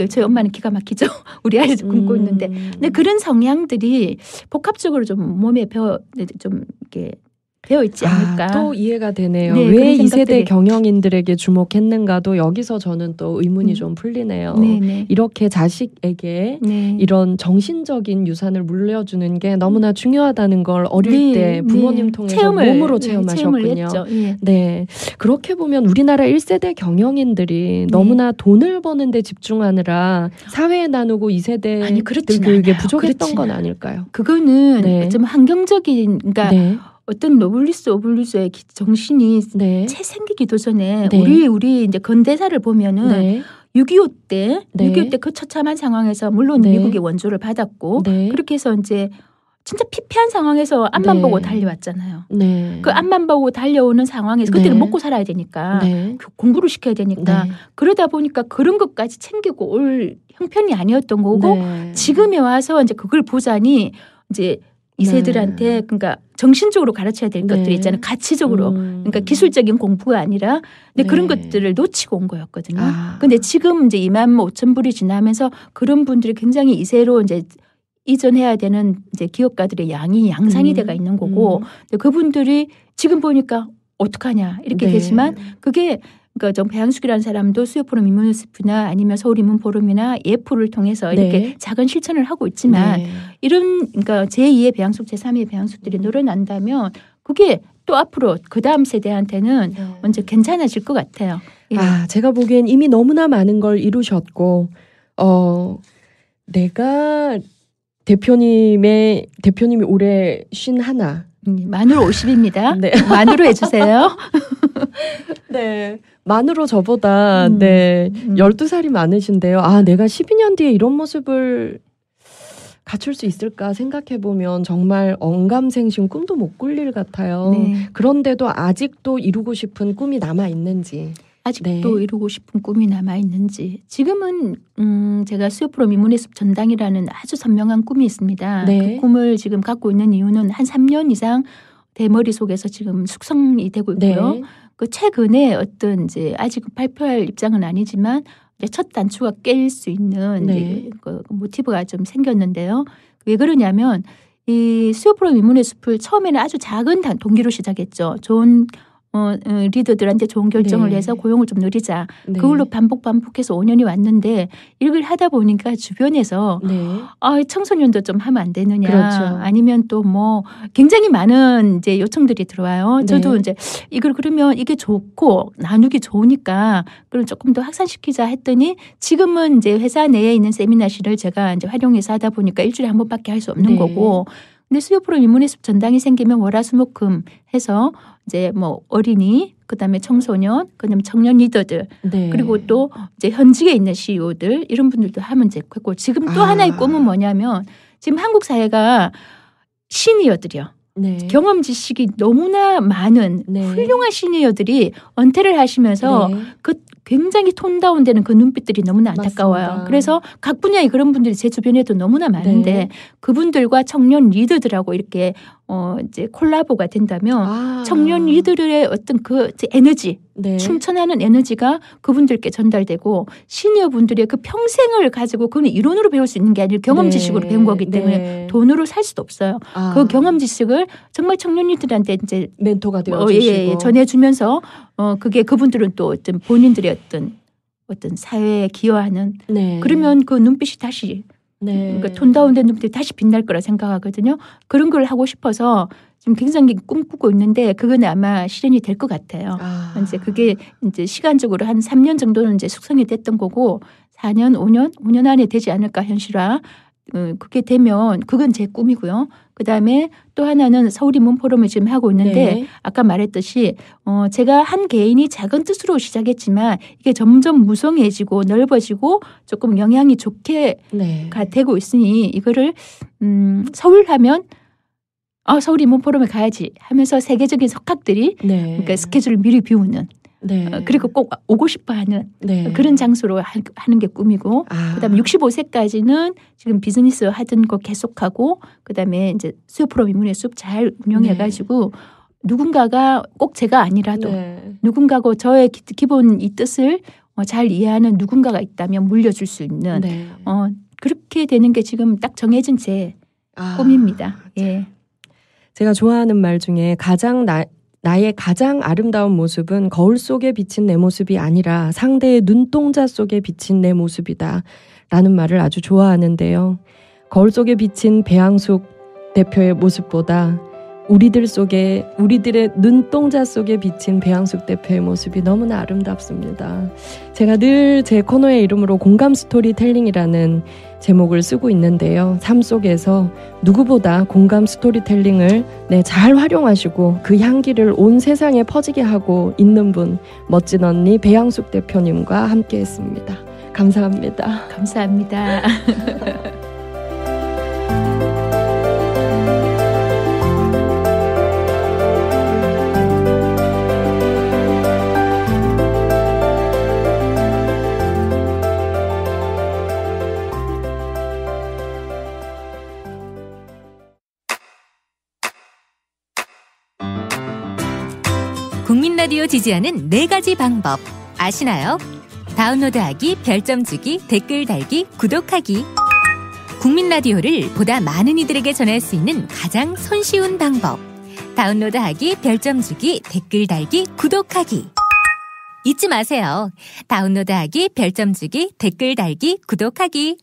S2: 저희 엄마는 기가 막히죠. 우리 아이들 굶고 있는데 근데 그런 성향들이 복합적으로 좀 몸에 좀 이렇게 되어 있지 않을까.
S1: 또 이해가 되네요. 왜 2세대 경영인들에게 주목했는가도 여기서 저는 또 의문이 좀 풀리네요. 이렇게 자식에게 이런 정신적인 유산을 물려주는 게 너무나 중요하다는 걸 어릴 때 부모님 통해서 몸으로 체험하셨군요. 네, 그렇게 보면 우리나라 1세대 경영인들이 너무나 돈을 버는 데 집중하느라 사회에 나누고 2세대들 교육에 부족했던 건 아닐까요?
S2: 그거는 좀 환경적인 그러니까 어떤 노블리스 오블리스의 정신이 채 생기기도 전에 우리 이제 근대사를 보면은 6.25 때 그 처참한 상황에서 물론 미국의 원조를 받았고 그렇게 해서 이제 진짜 피폐한 상황에서 앞만 보고 달려왔잖아요. 그 앞만 보고 달려오는 상황에서 그때는 먹고 살아야 되니까 공부를 시켜야 되니까 그러다 보니까 그런 것까지 챙기고 올 형편이 아니었던 거고 지금에 와서 이제 그걸 보자니 이제 2세들한테 그러니까 정신적으로 가르쳐야 될 것들이 있잖아요. 가치적으로. 그러니까 기술적인 공부가 아니라 근데 그런 것들을 놓치고 온 거였거든요. 근데 지금 이제 25,000불이 지나면서 그런 분들이 굉장히 2세로 이제 이전해야 되는 이제 기업가들의 양이 양산이 돼가 있는 거고 그분들이 지금 보니까 어떡하냐 이렇게 되지만 그게 그러니까 좀 배양숙이라는 사람도 수요포럼 인문예술부나 아니면 서울인문포럼이나 예포를 통해서 이렇게 작은 실천을 하고 있지만 이런 그러니까 제2의 배양숙, 제3의 배양숙들이 늘어난다면 그게 또 앞으로 그 다음 세대한테는 언제 괜찮아질 것 같아요. 예.
S1: 제가 보기엔 이미 너무나 많은 걸 이루셨고 내가 대표님이 올해 51.
S2: 만으로 50입니다. 네. 만으로 해주세요.
S1: 네. 만으로 저보다 12살이 많으신데요. 내가 12년 뒤에 이런 모습을 갖출 수 있을까 생각해보면 정말 언감생심 꿈도 못 꿀 일 같아요. 네. 그런데도 아직도 이루고 싶은 꿈이 남아있는지.
S2: 아직도 이루고 싶은 꿈이 남아있는지. 지금은 제가 수요프로 인문예술 전당이라는 아주 선명한 꿈이 있습니다. 네. 그 꿈을 지금 갖고 있는 이유는 한 3년 이상 대머리 속에서 지금 숙성이 되고 있고요. 네. 그 최근에 어떤 이제 아직 발표할 입장은 아니지만 이제 첫 단추가 깰 수 있는 이제 그 모티브가 좀 생겼는데요. 왜 그러냐면 이 수요프로 인문예술을 처음에는 아주 작은 동기로 시작했죠. 좋은 리더들한테 좋은 결정을 해서 고용을 좀 늘리자. 그걸로 반복해서 5년이 왔는데 이걸 하다 보니까 주변에서 청소년도 좀 하면 안 되느냐. 그렇죠. 아니면 또 뭐 굉장히 많은 이제 요청들이 들어와요. 저도 이제 이걸 그러면 이게 좋고 나누기 좋으니까 그럼 조금 더 확산시키자 했더니 지금은 이제 회사 내에 있는 세미나실을 제가 이제 활용해서 하다 보니까 일주일에 한 번밖에 할 수 없는 거고. 근데 수요프로 인문예술 전당이 생기면 월화수목금 해서 이제 뭐 어린이, 그다음에 청소년, 그다음에 청년 리더들, 그리고 또 이제 현직에 있는 CEO들 이런 분들도 하면 됐고 지금 또 하나의 꿈은 뭐냐면 지금 한국 사회가 시니어들이요. 경험 지식이 너무나 많은 훌륭한 시니어들이 은퇴를 하시면서 그 굉장히 톤 다운되는 그 눈빛들이 너무나 안타까워요. 맞습니다. 그래서 각 분야의 그런 분들이 제 주변에도 너무나 많은데 그분들과 청년 리더들하고 이렇게 이제 콜라보가 된다면 청년 리더들의 어떤 그 에너지, 충천하는 에너지가 그분들께 전달되고 시니어 분들의 그 평생을 가지고 그건 이론으로 배울 수 있는 게 아니라 경험 지식으로 배운 거기 때문에 돈으로 살 수도 없어요. 그 경험 지식을 정말 청년 리더들한테 이제
S1: 멘토가 되어주시고
S2: 전해주면서 그게 그분들은 또 어떤 본인들의 어떤 사회에 기여하는 그러면 그 눈빛이 다시 그러니까 톤 다운된 눈빛이 다시 빛날 거라 생각하거든요. 그런 걸 하고 싶어서 지금 굉장히 꿈꾸고 있는데 그건 아마 실현이 될 것 같아요. 이제 그게 이제 시간적으로 한 3년 정도는 이제 숙성이 됐던 거고 4년, 5년 안에 되지 않을까 현실화. 그게 되면 그건 제 꿈이고요. 그다음에 또 하나는 서울인문포럼을 지금 하고 있는데 아까 말했듯이 제가 한 개인이 작은 뜻으로 시작했지만 이게 점점 무성해지고 넓어지고 조금 영향이 좋게 되고 있으니 이거를 서울하면 서울인문포럼에 가야지 하면서 세계적인 석학들이 그러니까 스케줄을 미리 비우는 그리고 꼭 오고 싶어하는 그런 장소로 하는 게 꿈이고 그다음에 65세까지는 지금 비즈니스 하던 거 계속하고 그다음에 이제 수요프로 인문예술 잘 운영해가지고 누군가가 꼭 제가 아니라도 누군가고 저의 기본 이 뜻을 잘 이해하는 누군가가 있다면 물려줄 수 있는 그렇게 되는 게 지금 딱 정해진 제 꿈입니다. 예.
S1: 제가 좋아하는 말 중에 나의 가장 아름다운 모습은 거울 속에 비친 내 모습이 아니라 상대의 눈동자 속에 비친 내 모습이다 라는 말을 아주 좋아하는데요. 거울 속에 비친 배양숙 대표의 모습보다 우리들의 눈동자 속에 비친 배양숙 대표의 모습이 너무나 아름답습니다. 제가 늘 제 코너의 이름으로 공감 스토리텔링이라는 제목을 쓰고 있는데요. 삶 속에서 누구보다 공감 스토리텔링을 잘 활용하시고 그 향기를 온 세상에 퍼지게 하고 있는 분, 멋진 언니 배양숙 대표님과 함께했습니다. 감사합니다.
S2: 감사합니다.
S3: 국민 라디오 지지하는 4가지 방법 아시나요? 다운로드하기, 별점 주기, 댓글 달기, 구독하기. 국민 라디오를 보다 많은 이들에게 전할 수 있는 가장 손쉬운 방법. 다운로드하기, 별점 주기, 댓글 달기, 구독하기. 잊지 마세요. 다운로드하기, 별점 주기, 댓글 달기, 구독하기.